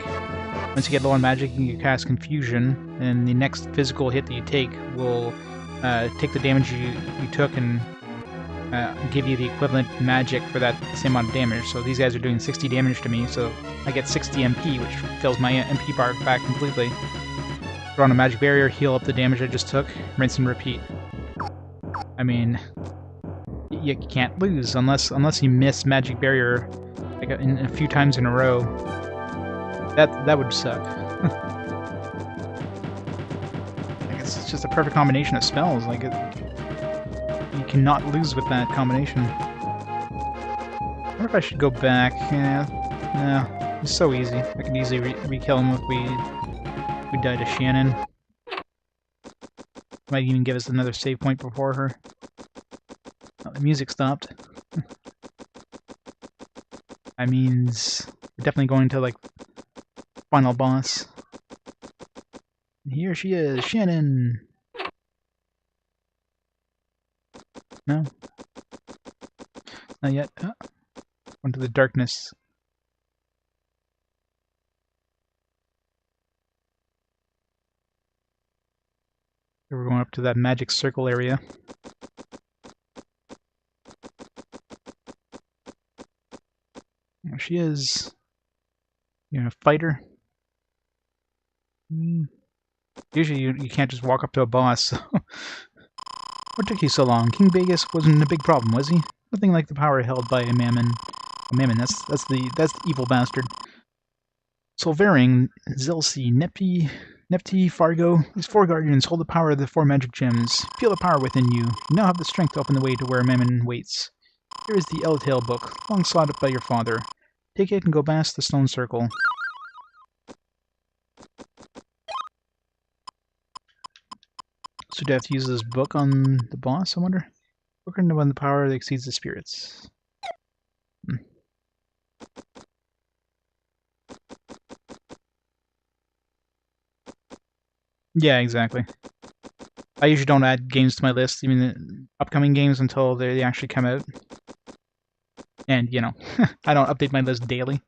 Once you get low on magic, you can cast confusion, and the next physical hit that you take will take the damage you took and give you the equivalent magic for that same amount of damage. So these guys are doing 60 damage to me, so I get 60 MP, which fills my MP bar back completely. Throw on a magic barrier, heal up the damage I just took, rinse and repeat. I mean, you can't lose unless you miss magic barrier like a few times in a row. That would suck. It's just a perfect combination of spells. Like you cannot lose with that combination. I wonder if I should go back. Yeah, it's so easy. I can easily re-kill him if we die to Shannon. Might even give us another save point before her. Oh, the music stopped. That means we're definitely going to, like, final boss. Here she is, Shannon! No? Not yet. Into the darkness. Here we're going up to that magic circle area. There she is. You're gonna fight her? Usually you can't just walk up to a boss, so... What took you so long? King Vegas wasn't a big problem, was he? Nothing like the power held by a Mammon. A Mammon, that's the evil bastard. Solvaring, Zelsi, Nepti, Fargo. These 4 guardians hold the power of the 4 magic gems. Feel the power within you. You now have the strength to open the way to where Mammon waits. Here is the Eltail book, long sought by your father. Take it and go past the stone circle. So do I have to use this book on the boss, I wonder? Book on the power that exceeds the spirits. Yeah, exactly. I usually don't add games to my list, even the upcoming games, until they actually come out. And, you know, I don't update my list daily.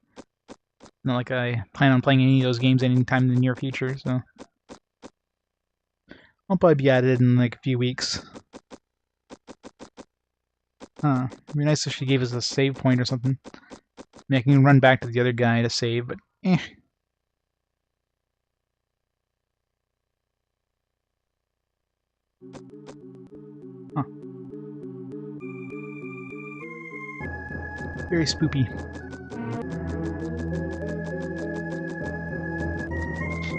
Not like I plan on playing any of those games anytime in the near future, so... I'll probably be added in like a few weeks. Huh. It'd be nice if she gave us a save point or something. I mean, I can run back to the other guy to save, but eh. Huh. Very spoopy.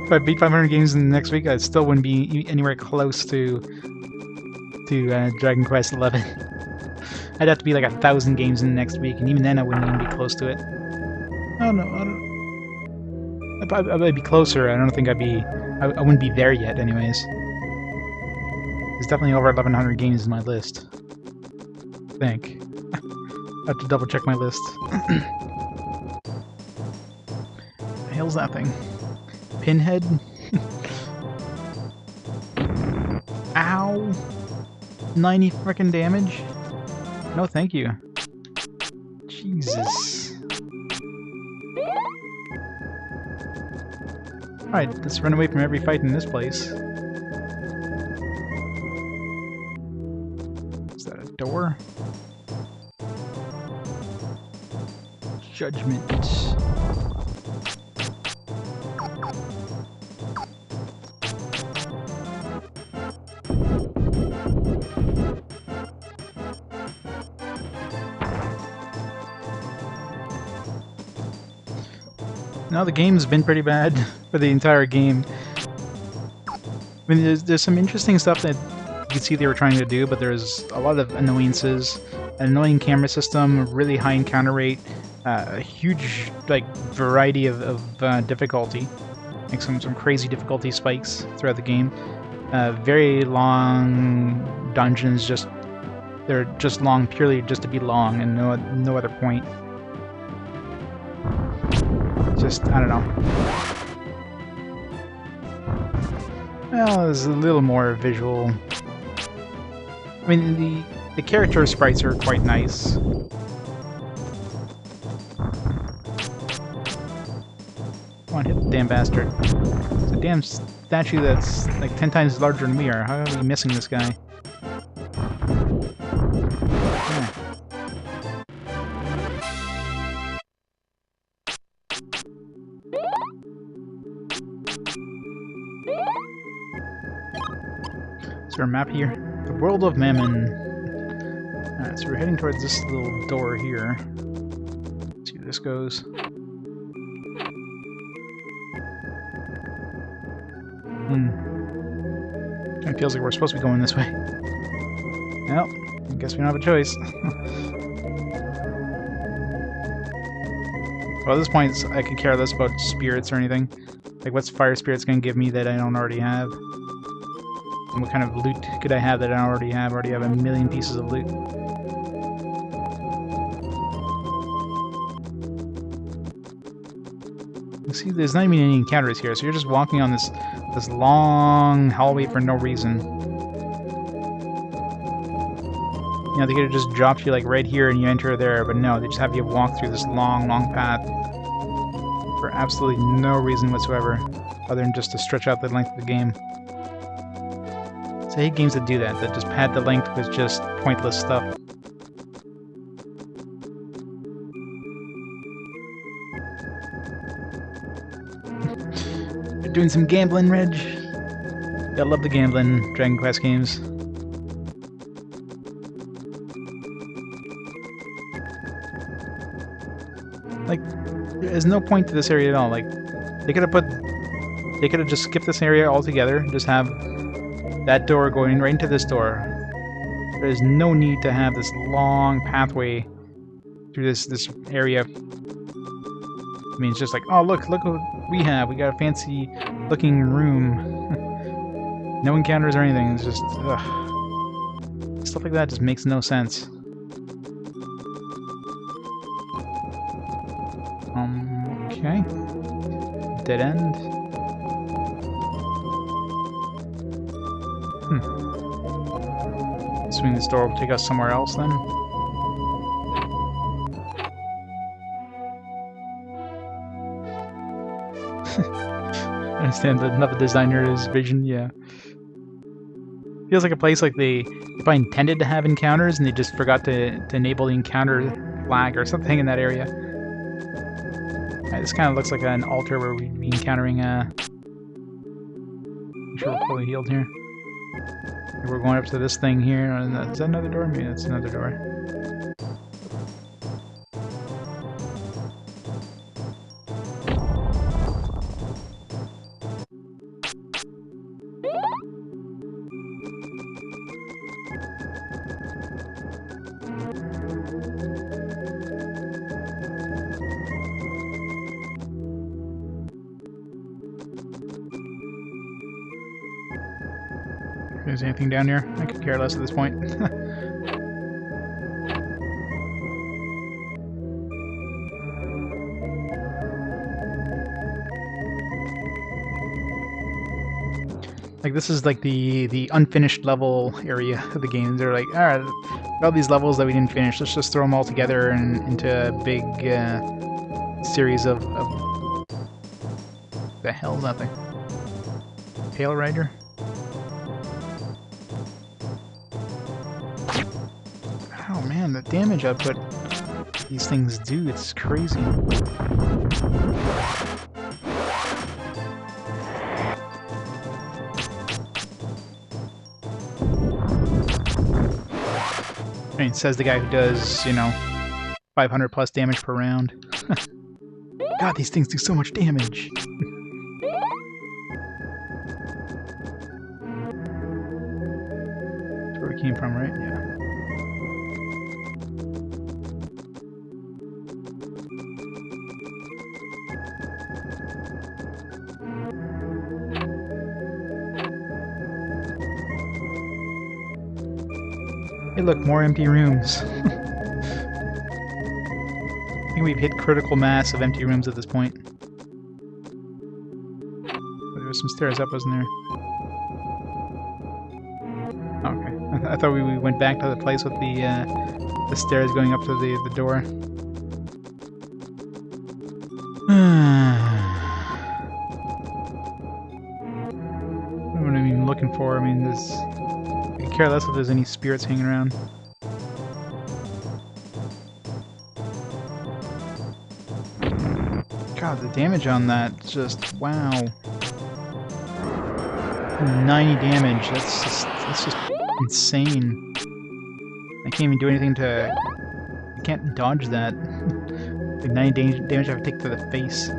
If I beat 500 games in the next week, I still wouldn't be anywhere close to Dragon Quest 11. I'd have to be like 1,000 games in the next week, and even then I wouldn't even be close to it. Oh no, I don't. I'd be closer. I don't think I'd be. I wouldn't be there yet, anyways. There's definitely over 1,100 games in my list. I think. I have to double check my list. The hell's that thing? Pinhead? Ow! 90 frickin' damage? No, thank you. Jesus. Alright, let's run away from every fight in this place. Is that a door? Judgment. No, the game's been pretty bad for the entire game. I mean, there's some interesting stuff that you can see they were trying to do, but there's a lot of annoyances. An annoying camera system, really high encounter rate, a huge variety of difficulty, like some crazy difficulty spikes throughout the game. Very long dungeons, they're just long purely just to be long, and no other point. Just, I don't know. Well, there's a little more visual. I mean, the character sprites are quite nice. Come on, hit the damn bastard. It's a damn statue that's like 10 times larger than we are. How are we missing this guy? Yeah. Is there a map here? The World of Mammon. Alright, so we're heading towards this little door here. Let's see where this goes. It feels like we're supposed to be going this way. Well, I guess we don't have a choice. Well, at this point, I could care less about spirits or anything. Like, what's fire spirits gonna give me that I don't already have? And what kind of loot could I have that I already have? I already have a million pieces of loot. You see, there's not even any encounters here, so you're just walking on this long hallway for no reason. You know, they could have just dropped you like right here and you enter there, but no, they just have you walk through this long path for absolutely no reason whatsoever, other than just to stretch out the length of the game. So I hate games that do that just pad the length with just pointless stuff. You're doing some gambling, Reg? I love the gambling Dragon Quest games. Like, there's no point to this area at all. Like, they could have just skipped this area altogether, just have that door going right into this door. There's no need to have this long pathway through this area. I mean, it's just like, oh, look what we have. We got a fancy looking room. No encounters or anything. It's just, ugh. Stuff like that just makes no sense. Okay. Dead end. Assuming this door will take us somewhere else then. I understand that another designer's vision, yeah. Feels like a place like they probably intended to have encounters and they just forgot to enable the encounter flag or something in that area. This kind of looks like an altar where we'd be encountering I'm sure we're fully healed here. We're going up to this thing here. Is that another door? Maybe that's another door. If there's anything down here, I could care less at this point. Like, this is like the unfinished level area of the game. They're like, alright, all these levels that we didn't finish, let's just throw them all together and into a big series of the hell's that thing? Tail Rider? Oh man, the damage output these things do, it's crazy. I mean, says the guy who does, 500 plus damage per round. God, these things do so much damage! That's where we came from, right? Yeah. Hey look, more empty rooms. I think we've hit critical mass of empty rooms at this point. There was some stairs up, wasn't there? Okay. I thought we went back to the place with the stairs going up to the door. What am I even looking for? I mean, there's... I could care less if there's any spirits hanging around. God, the damage on that, just, wow. 90 damage, that's just insane. I can't even do anything to... I can't dodge that. Like 90 damage I have to take to the face.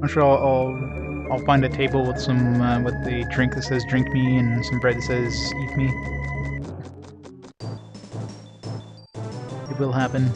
I'm sure I'll find a table with some with the drink that says "drink me" and some bread that says "eat me." It will happen.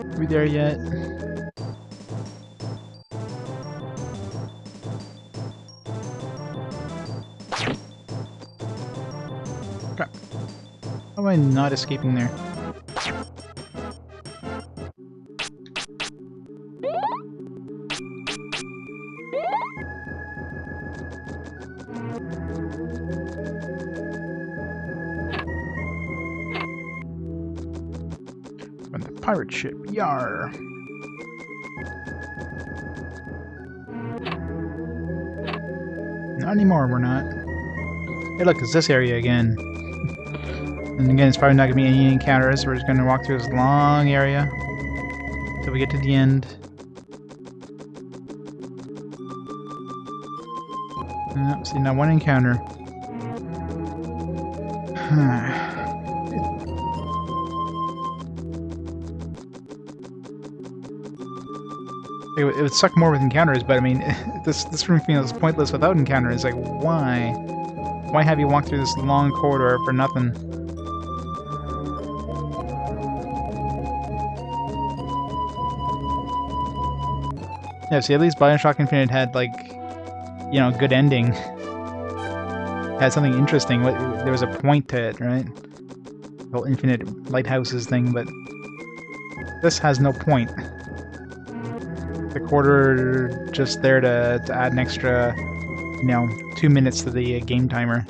Are we there yet? Crap. How am I not escaping there? On the pirate ship, yar! Not anymore, we're not. Hey look, it's this area again. And again, it's probably not going to be any encounters, we're just going to walk through this long area until we get to the end. See, now one encounter. It would suck more with encounters, but I mean, this room feels pointless without encounters. Like, why? Why have you walk through this long corridor for nothing? Yeah, see, at least Bioshock Infinite had, like, you know, good ending. Had something interesting. There was a point to it, right? The whole Infinite Lighthouses thing, but this has no point. The quarter just there to add an extra, you know, 2 minutes to the game timer.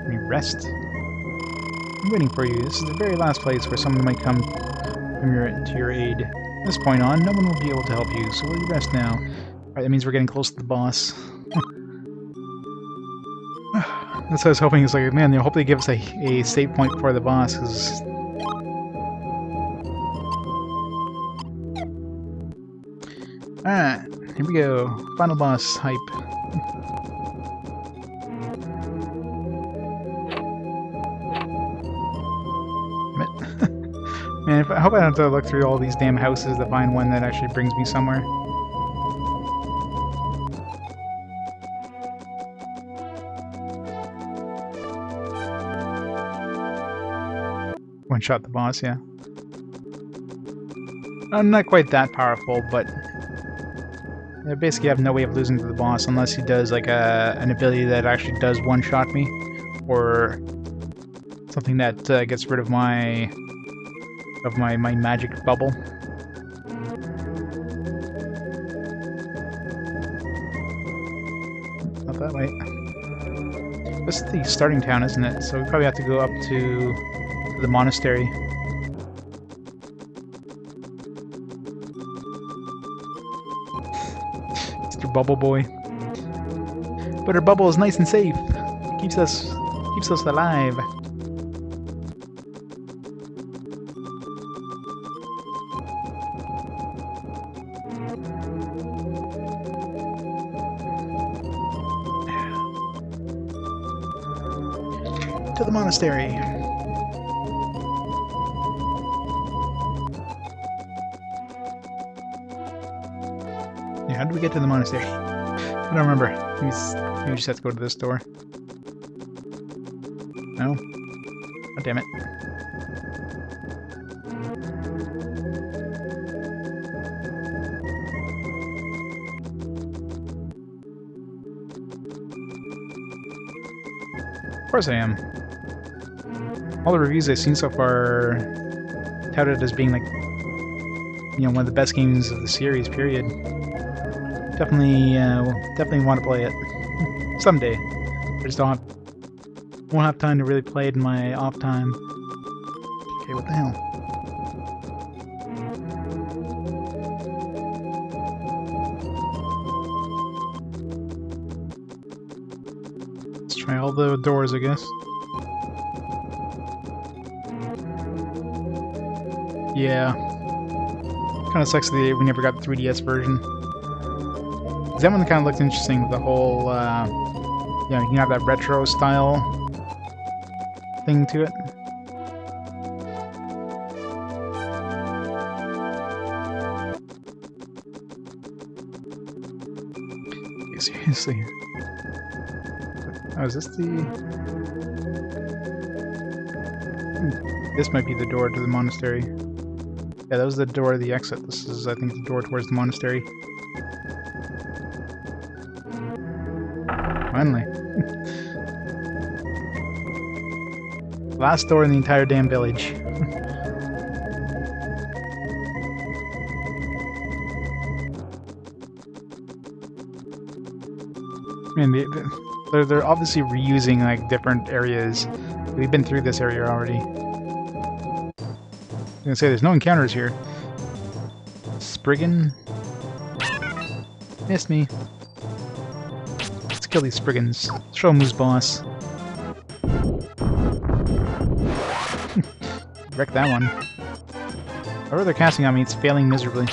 We rest. I'm waiting for you. This is the very last place where someone might come to your aid. From this point on, no one will be able to help you, so will you rest now? Alright, that means we're getting close to the boss. That's what I was hoping. It's like, man, they'll hopefully give us a save point before the boss, because... Alright, here we go. Final boss hype. Man, I hope I don't have to look through all these damn houses to find one that actually brings me somewhere. One-shot the boss, yeah. I'm not quite that powerful, but I basically have no way of losing to the boss unless he does like an ability that actually does one-shot me, or something that gets rid of my magic bubble. Not that way. This is the starting town, isn't it? So we probably have to go up to the monastery. Mr. Bubble Boy. But our bubble is nice and safe. It keeps us alive. To the monastery. Yeah, how did we get to the monastery? I don't remember. Maybe we just have to go to this door. No? Oh, damn it. Of course I am. All the reviews I've seen so far touted as being like, you know, one of the best games of the series, period. Definitely want to play it. Someday. I just won't have time to really play it in my off time. Okay, what the hell? Let's try all the doors, I guess. Yeah. Kinda sucks that we never got the 3DS version. That one kind of looked interesting with the whole, you know, you can have that retro style thing to it. Okay, seriously. Oh, is this the... This might be the door to the monastery. Yeah, that was the door to the exit. This is, I think, the door towards the monastery. Finally. Last door in the entire damn village. Man, they're obviously reusing like different areas. We've been through this area already. I was gonna say there's no encounters here. Spriggan? Missed me. Let's kill these Spriggans. Show them who's boss. Wreck that one. Whatever they're casting on me, it's failing miserably.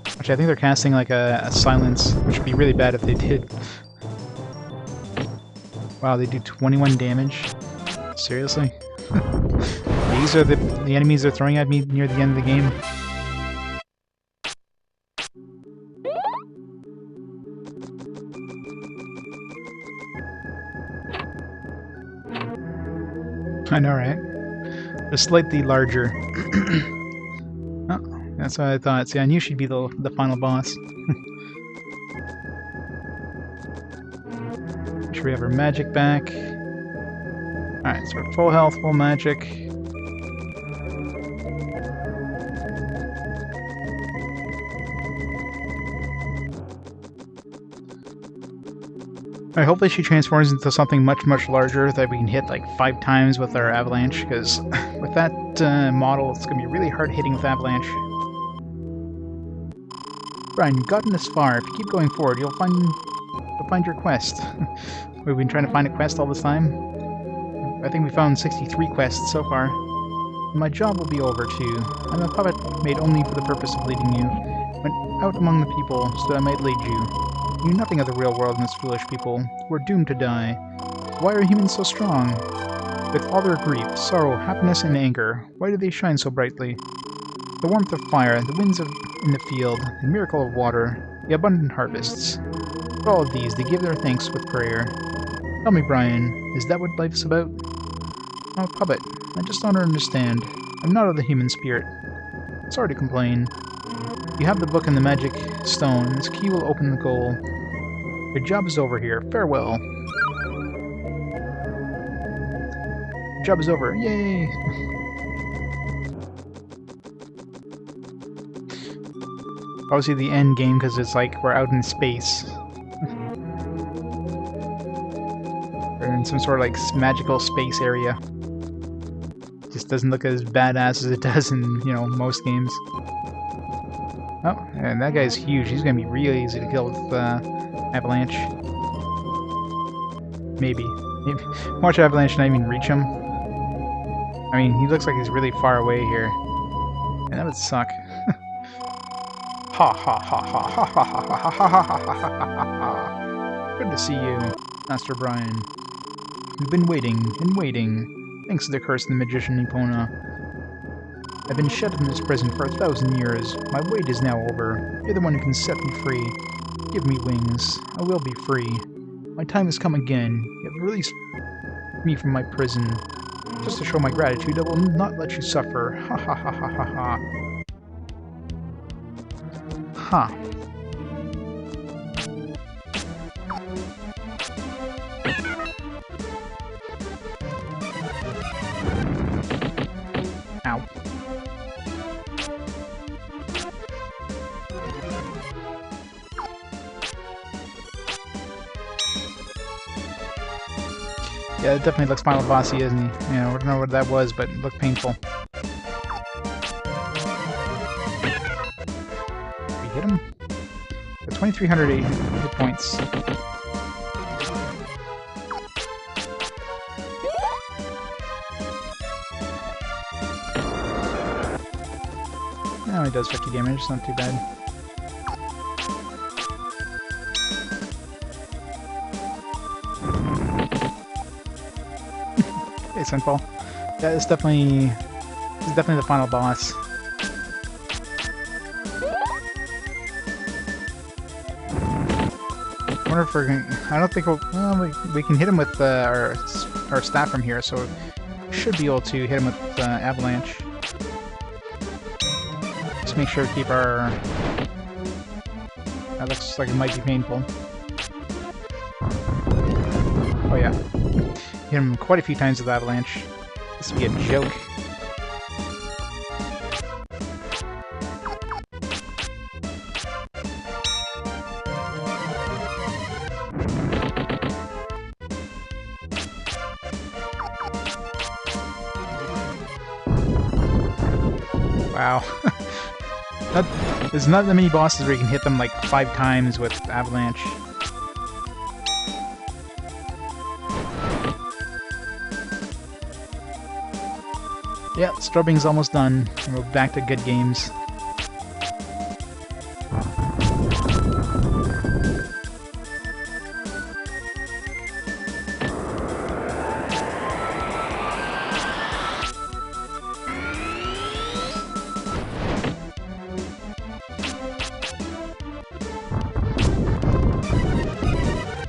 Actually, I think they're casting like a silence, which would be really bad if they did. Wow, they do 21 damage? Seriously? These are the enemies they're throwing at me near the end of the game? I know, right? They're slightly larger. Oh, that's what I thought. See, I knew she'd be the final boss. Make sure we have her magic back. Alright, so we're full health, full magic. Alright, hopefully she transforms into something much, much larger that we can hit like 5 times with our avalanche, because with that model, it's going to be really hard hitting with avalanche. Brian, you've gotten this far. If you keep going forward, you'll find your quest. We've been trying to find a quest all this time. I think we found 63 quests so far. My job will be over too. I'm a puppet made only for the purpose of leading you. Went out among the people so that I might lead you. You knew nothing of the real world and its foolish people, who are doomed to die. Why are humans so strong? With all their grief, sorrow, happiness, and anger, why do they shine so brightly? The warmth of fire, the winds in the field, the miracle of water, the abundant harvests. For all of these, they give their thanks with prayer. Tell me, Brian, is that what life's about? I'm a puppet. I just don't understand. I'm not of the human spirit. Sorry to complain. You have the book and the magic stone. This key will open the goal. Your job is over here. Farewell. Your job is over. Yay! Obviously the end game, because it's like we're out in space. We're in some sort of like magical space area. Just doesn't look as badass as it does in, you know, most games. Oh, and that guy's huge. He's gonna be real easy to kill with avalanche. Maybe. Watch avalanche and not even reach him. I mean, he looks like he's really far away here. And that would suck. Ha ha ha ha ha ha ha ha ha ha ha. Good to see you, Master Brian. We've been waiting and waiting, thanks to the curse of the magician Epona. I've been shut in this prison for 1,000 years. My wait is now over. You're the one who can set me free. Give me wings. I will be free. My time has come again. You have released me from my prison. Just to show my gratitude, I will not let you suffer. Ha ha ha ha ha ha. Ha. Ow. Yeah, it definitely looks final bossy, isn't he? You know, I don't know what that was, but it looked painful. Did we hit him? Got 2,380 hit points. Now he does 50 damage, not too bad. Hey, Sinful. Yeah, it's definitely the final boss. I wonder if we're gonna, I don't think we can hit him with our staff from here, so we should be able to hit him with avalanche. Just make sure to keep our. That looks like it might be painful. Oh yeah. Hit him quite a few times with avalanche. This would be a joke. Wow. There's not that many bosses where you can hit them like 5 times with avalanche. Yeah, Strubbing's almost done, and we're back to good games.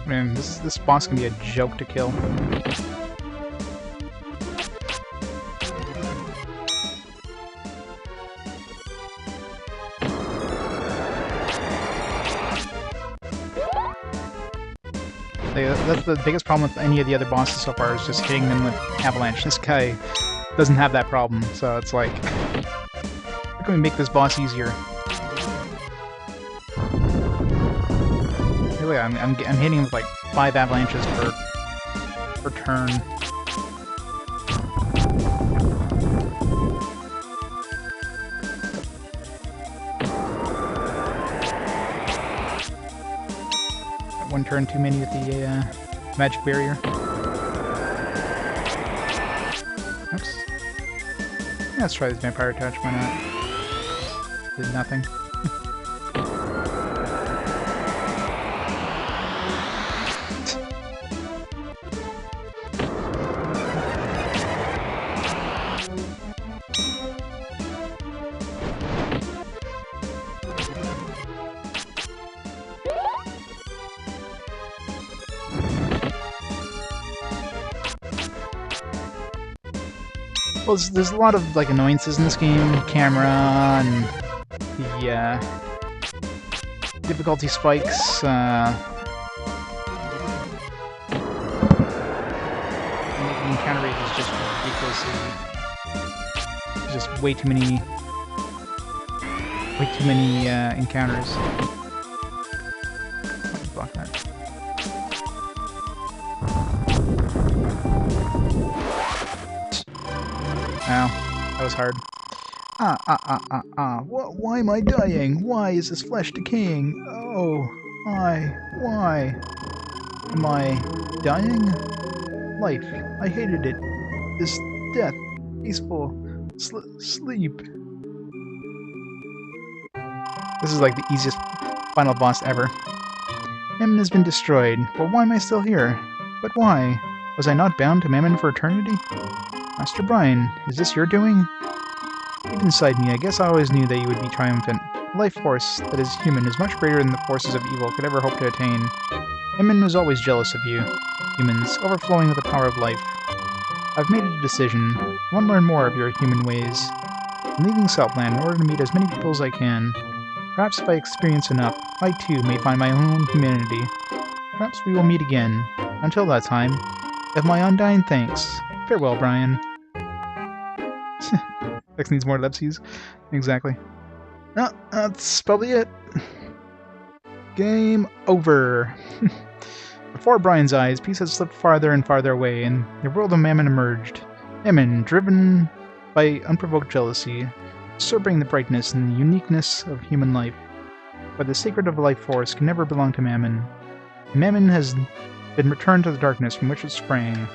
Man, this boss can be a joke to kill. That's the biggest problem with any of the other bosses so far, is just hitting them with avalanche. This guy doesn't have that problem, so it's like, how can we make this boss easier? Hey, look, I'm hitting him with like 5 avalanches per turn. One turn too many with the magic barrier. Oops. Yeah, let's try this vampire touch, why not? Did nothing. Well, there's a lot of like annoyances in this game, camera and the difficulty spikes. The encounter rate is just ridiculously. There's just way too many encounters. Block that. Ow, that was hard. Why am I dying? Why is this flesh decaying? Oh, why? Am I dying? Life, I hated it. This death, peaceful, sleep. This is like the easiest final boss ever. Mammon has been destroyed. Well, why am I still here? But why? Was I not bound to Mammon for eternity? Master Brian, is this your doing? Deep inside me, I guess I always knew that you would be triumphant. A life force that is human is much greater than the forces of evil could ever hope to attain. Mammon was always jealous of you, humans, overflowing with the power of life. I've made a decision. I want to learn more of your human ways. I'm leaving Southland in order to meet as many people as I can. Perhaps if I experience enough, I too may find my own humanity. Perhaps we will meet again. Until that time, have my undying thanks. Farewell, Brian. X needs more ellipses. Exactly. No, that's probably it. Game over. Before Brian's eyes, peace had slipped farther and farther away, and the world of Mammon emerged. Mammon, driven by unprovoked jealousy, usurping the brightness and the uniqueness of human life. But the sacred of life force can never belong to Mammon. Mammon has been returned to the darkness from which it sprang.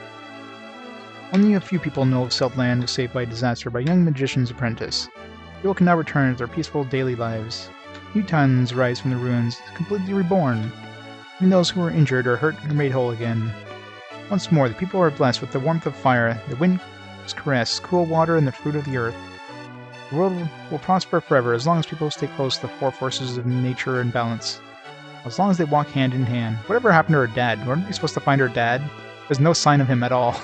Only a few people know of Southland was saved by disaster by a young magician's apprentice. People can now return to their peaceful daily lives. New towns rise from the ruins, completely reborn. And those who were injured or hurt are made whole again. Once more, the people are blessed with the warmth of fire, the wind's caress, cool water, and the fruit of the earth. The world will prosper forever as long as people stay close to the four forces of nature and balance. As long as they walk hand in hand. Whatever happened to her dad? Weren't we supposed to find her dad? There's no sign of him at all.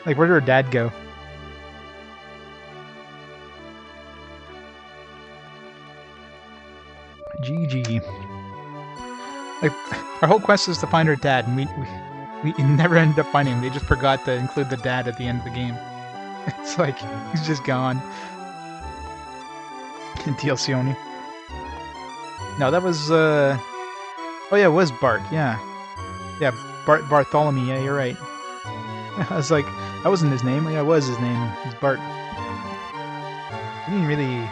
Like, where did her dad go? GG. Like, our whole quest is to find her dad, and we never ended up finding him. They just forgot to include the dad at the end of the game. It's like, he's just gone. In DLC only. No, that was, oh yeah, it was Bart, yeah. Yeah, Bartholomew, yeah, you're right. I was like, that wasn't his name. Yeah, it was his name. It was Bart. He didn't really...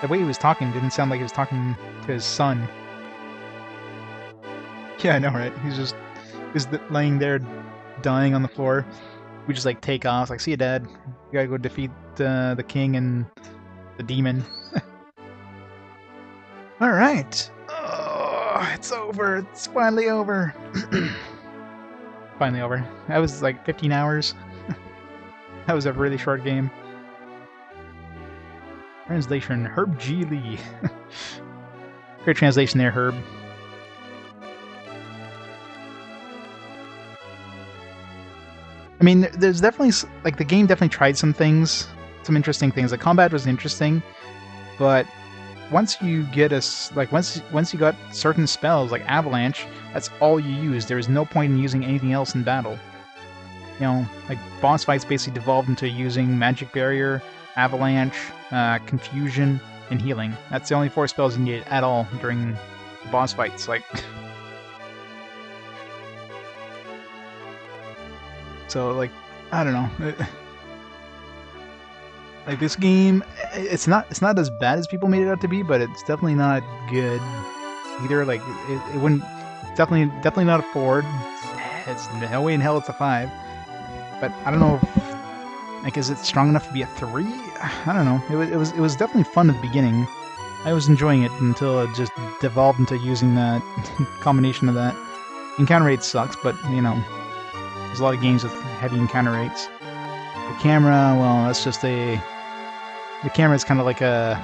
The way he was talking didn't sound like he was talking to his son. Yeah, I know, right? He's laying there, dying on the floor. We just, like, take off. Like, see you, Dad. You gotta go defeat the king and the demon. Alright. Oh, it's over. It's finally over. Finally over. That was like 15 hours. That was a really short game. Translation, Herb G. Lee. Great translation there, Herb. I mean, there's definitely, like, the game definitely tried some things, some interesting things. The combat was interesting, but once you get once you got certain spells like Avalanche, that's all you use. There is no point in using anything else in battle. You know, like boss fights basically devolved into using Magic Barrier, Avalanche, Confusion, and Healing. That's the only 4 spells you can get at all during the boss fights. Like, so like, I don't know. Like this game, it's not as bad as people made it out to be, but it's definitely not good either. Like it wouldn't. It's definitely not a 4. It's no way in hell it's a 5. But I don't know. Like, is it strong enough to be a 3? I don't know. It was definitely fun at the beginning. I was enjoying it until it just devolved into using that combination of that. Encounter rate sucks, but you know, there's a lot of games with heavy encounter rates. The camera, well, that's just a. The camera is kind of like a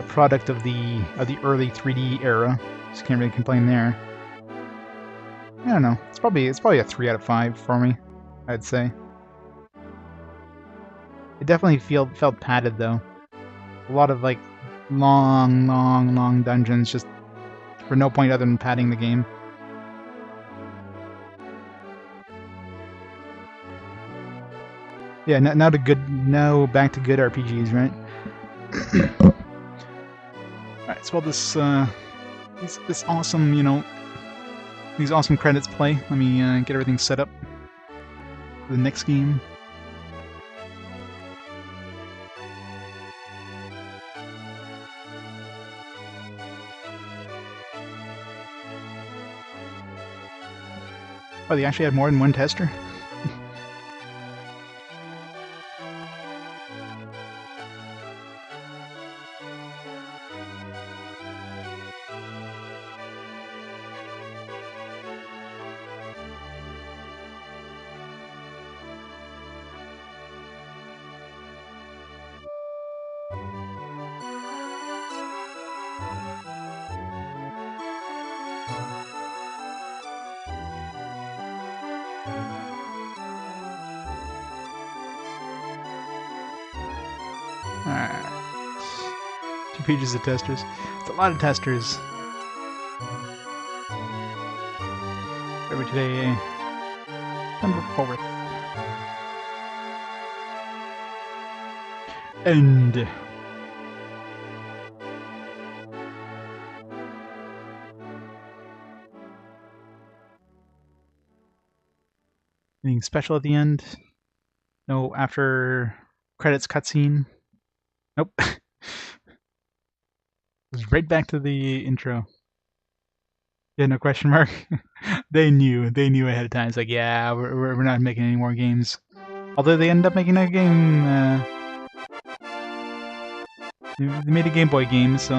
product of the early 3D era. Just can't really complain there. I don't know. It's probably a 3 out of 5 for me, I'd say. It definitely felt padded though. A lot of like long dungeons just for no point other than padding the game. Yeah, now back to good RPGs, right? Alright, so while this awesome, you know, these awesome credits play, let me get everything set up for the next game. Oh, they actually had more than one tester? Alright. 2 pages of testers. It's a lot of testers. Every today, November 4th. End. Anything special at the end? No after credits cutscene? Nope. It was right back to the intro. Yeah, no question mark. They knew ahead of time. It's like, yeah, we're not making any more games. Although they ended up making a game. They made a Game Boy game, so.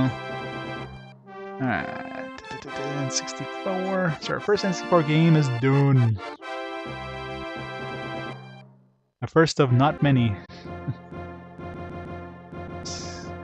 Alright. N64. So our first N64 game is done. A first of not many.